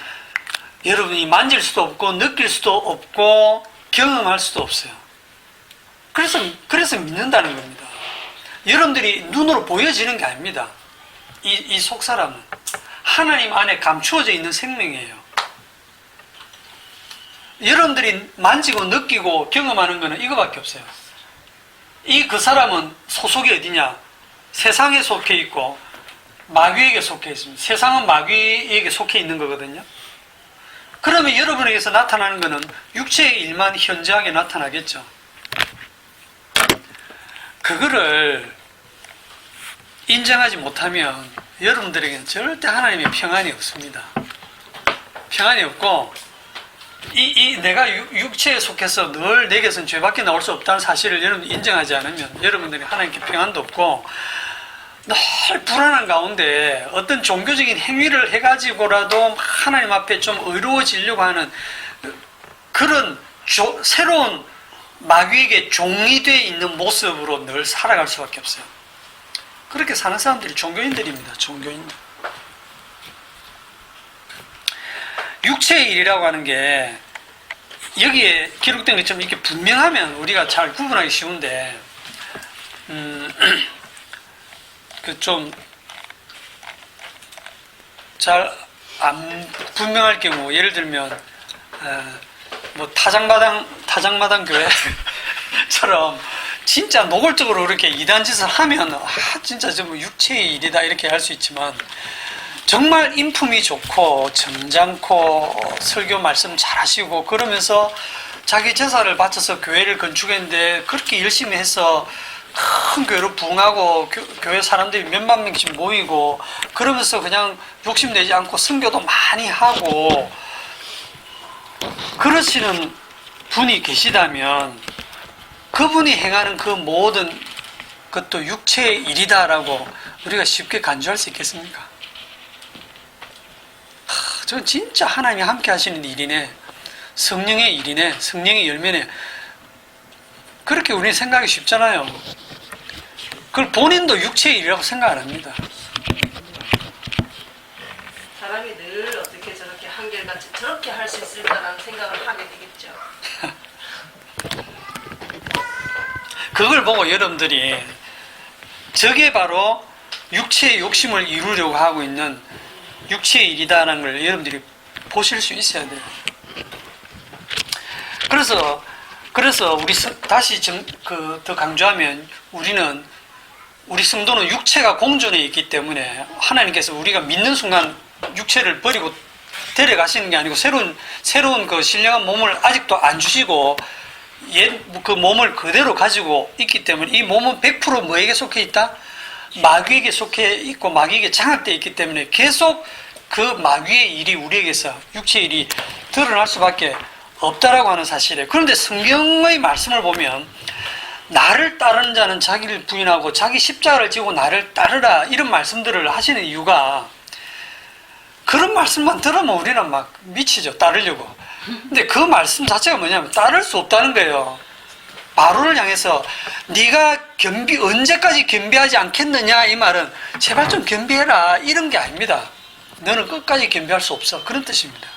여러분이 만질 수도 없고 느낄 수도 없고 경험할 수도 없어요. 그래서 믿는다는 겁니다. 여러분들이 눈으로 보여지는 게 아닙니다. 이 속사람은 하나님 안에 감추어져 있는 생명이에요. 여러분들이 만지고 느끼고 경험하는 거는 이거밖에 없어요. 그 사람은 소속이 어디냐? 세상에 속해 있고 마귀에게 속해 있습니다. 세상은 마귀에게 속해 있는 거거든요. 그러면 여러분에게서 나타나는 것은 육체의 일만 현저하게 나타나겠죠. 그거를 인정하지 못하면 여러분들에게는 절대 하나님의 평안이 없습니다. 평안이 없고, 내가 육체에 속해서 늘 내게서는 죄밖에 나올 수 없다는 사실을 여러분이 인정하지 않으면 여러분들이 하나님께 평안도 없고, 늘 불안한 가운데 어떤 종교적인 행위를 해가지고라도 하나님 앞에 좀 의로워지려고 하는 그런 새로운 마귀에게 종이 되어 있는 모습으로 늘 살아갈 수밖에 없어요. 그렇게 사는 사람들이 종교인들입니다. 종교인들. 육체의 일이라고 하는 게 여기에 기록된 것처럼 이렇게 분명하면 우리가 잘 구분하기 쉬운데, 좀 잘 안 분명할 경우, 예를 들면 뭐 타작마당 교회처럼 진짜 노골적으로 이렇게 이단짓을 하면 진짜 좀 육체의 일이다 이렇게 할 수 있지만, 정말 인품이 좋고 점잖고 설교 말씀 잘하시고 그러면서 자기 재산을 바쳐서 교회를 건축했는데 그렇게 열심히 해서 큰 교회로 부흥하고 교회 사람들이 몇만 명씩 모이고 그러면서 그냥 욕심내지 않고 선교도 많이 하고 그러시는 분이 계시다면, 그분이 행하는 그 모든 것도 육체의 일이다라고 우리가 쉽게 간주할 수 있겠습니까? 저건 진짜 하나님이 함께 하시는 일이네. 성령의 일이네. 성령의 열매네. 그렇게 우리는 생각하기 쉽잖아요. 그걸 본인도 육체의 일이라고 생각 안 합니다. 사람이 늘 어떻게 저렇게 한결같이 저렇게 할 수 있을까라는 생각을 하게 되겠죠. 그걸 보고 여러분들이 저게 바로 육체의 욕심을 이루려고 하고 있는 육체의 일이다라는 걸 여러분들이 보실 수 있어야 돼요. 그래서 우리 다시 더 강조하면 우리 성도는 육체가 공존해 있기 때문에 하나님께서 우리가 믿는 순간 육체를 버리고 데려가시는 게 아니고 새로운 그 신령한 몸을 아직도 안 주시고 그 몸을 그대로 가지고 있기 때문에 이 몸은 100% 뭐에게 속해 있다? 마귀에게 속해 있고 마귀에게 장악되어 있기 때문에 계속 그 마귀의 일이 우리에게서 육체의 일이 드러날 수밖에 없다라고 하는 사실이에요. 그런데 성경의 말씀을 보면 나를 따르는 자는 자기를 부인하고 자기 십자가를 지고 나를 따르라 이런 말씀들을 하시는 이유가 그런 말씀만 들으면 우리는 막 미치죠. 따르려고. 근데 그 말씀 자체가 뭐냐면 따를 수 없다는 거예요. 바로를 향해서 네가 언제까지 겸비하지 않겠느냐 이 말은 제발 좀 겸비해라 이런 게 아닙니다. 너는 끝까지 겸비할 수 없어 그런 뜻입니다.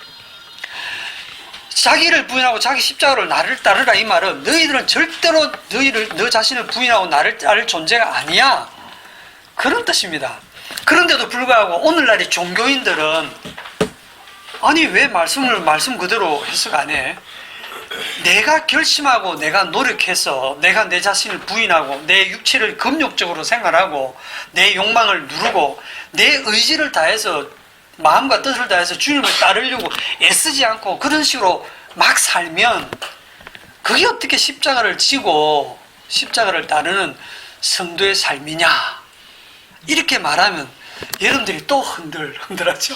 자기를 부인하고 자기 십자가로 나를 따르라 이 말은 너희들은 절대로 너 자신을 부인하고 나를 따를 존재가 아니야 그런 뜻입니다. 그런데도 불구하고 오늘날의 종교인들은 아니 왜 말씀 그대로 해석 안 해? 내가 결심하고 내가 노력해서 내가 내 자신을 부인하고 내 육체를 금욕적으로 생활하고 내 욕망을 누르고 내 의지를 다해서 마음과 뜻을 다해서 주님을 따르려고 애쓰지 않고 그런 식으로 막 살면 그게 어떻게 십자가를 지고 십자가를 따르는 성도의 삶이냐 이렇게 말하면 여러분들이 또 흔들하죠.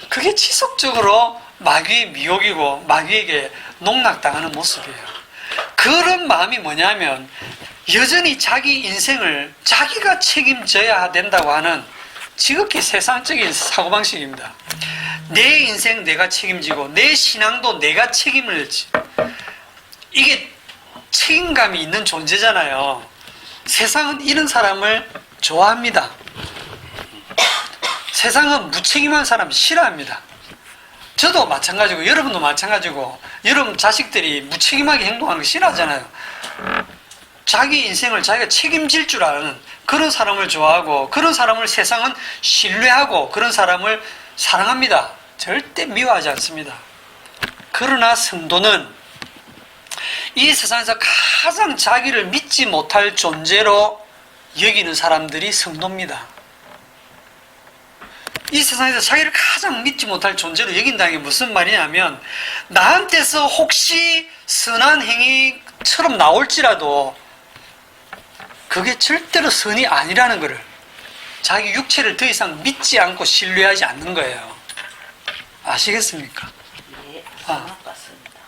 그게 지속적으로 마귀의 미혹이고 마귀에게 농락당하는 모습이에요. 그런 마음이 뭐냐면 여전히 자기 인생을 자기가 책임져야 된다고 하는 지극히 세상적인 사고방식입니다. 내 인생 내가 책임지고 내 신앙도 내가 책임을 이게 책임감이 있는 존재잖아요. 세상은 이런 사람을 좋아합니다. 세상은 무책임한 사람 싫어합니다. 저도 마찬가지고 여러분도 마찬가지고 여러분 자식들이 무책임하게 행동하는 거 싫어하잖아요. 자기 인생을 자기가 책임질 줄 아는 그런 사람을 좋아하고 그런 사람을 세상은 신뢰하고 그런 사람을 사랑합니다. 절대 미워하지 않습니다. 그러나 성도는 이 세상에서 가장 자기를 믿지 못할 존재로 여기는 사람들이 성도입니다. 이 세상에서 자기를 가장 믿지 못할 존재로 여긴다는 게 무슨 말이냐면 나한테서 혹시 선한 행위처럼 나올지라도 그게 절대로 선이 아니라는 것을 자기 육체를 더 이상 믿지 않고 신뢰하지 않는 거예요. 아시겠습니까? 예, 맞습니다.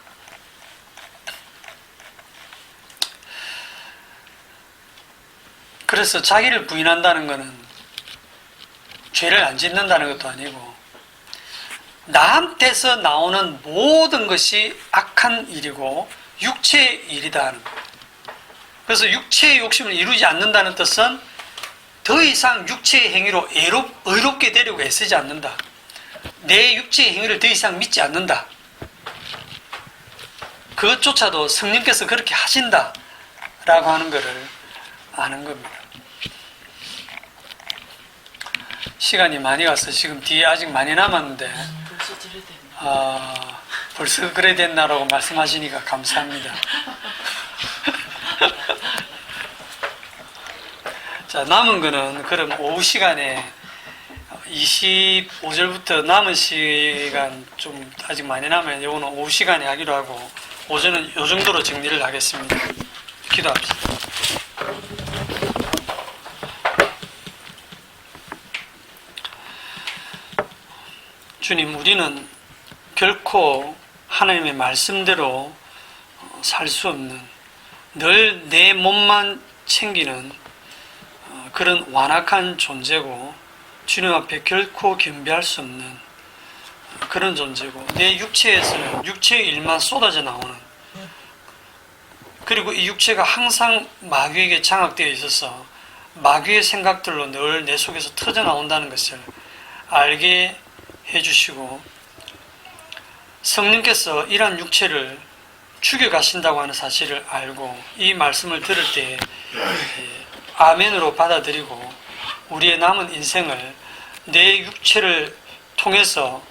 그래서 자기를 부인한다는 것은 죄를 안 짓는다는 것도 아니고 나한테서 나오는 모든 것이 악한 일이고 육체의 일이다 하는 거예요. 그래서 육체의 욕심을 이루지 않는다는 뜻은 더 이상 육체의 행위로 의롭게 되려고 애쓰지 않는다. 내 육체의 행위를 더 이상 믿지 않는다. 그것조차도 성령께서 그렇게 하신다 라고 하는 것을 아는 겁니다. 시간이 많이 가서 지금 뒤에 아직 많이 남았는데 벌써 저래 됐네. 벌써 그래 됐나라고 말씀하시니까 감사합니다. 자, 남은 거는 그럼 오후 시간에 25절부터 남은 시간 좀 아직 많이 남으면 요거는 오후 시간에 하기로 하고 오전은 요 정도로 정리를 하겠습니다. 기도합시다. 주님, 우리는 결코 하나님의 말씀대로 살 수 없는 늘 내 몸만 챙기는 그런 완악한 존재고 주님 앞에 결코 겸비할 수 없는 그런 존재고 내 육체에서는 육체의 일만 쏟아져 나오는, 그리고 이 육체가 항상 마귀에게 장악되어 있어서 마귀의 생각들로 늘 내 속에서 터져 나온다는 것을 알게 해주시고, 성령께서 이러한 육체를 죽여가신다고 하는 사실을 알고 이 말씀을 들을 때 아멘으로 받아들이고 우리의 남은 인생을 내 육체를 통해서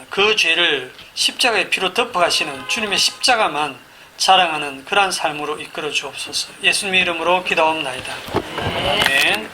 그 죄를 십자가의 피로 덮어가시는 주님의 십자가만 자랑하는 그러한 삶으로 이끌어 주옵소서. 예수님의 이름으로 기도하옵나이다. 아멘.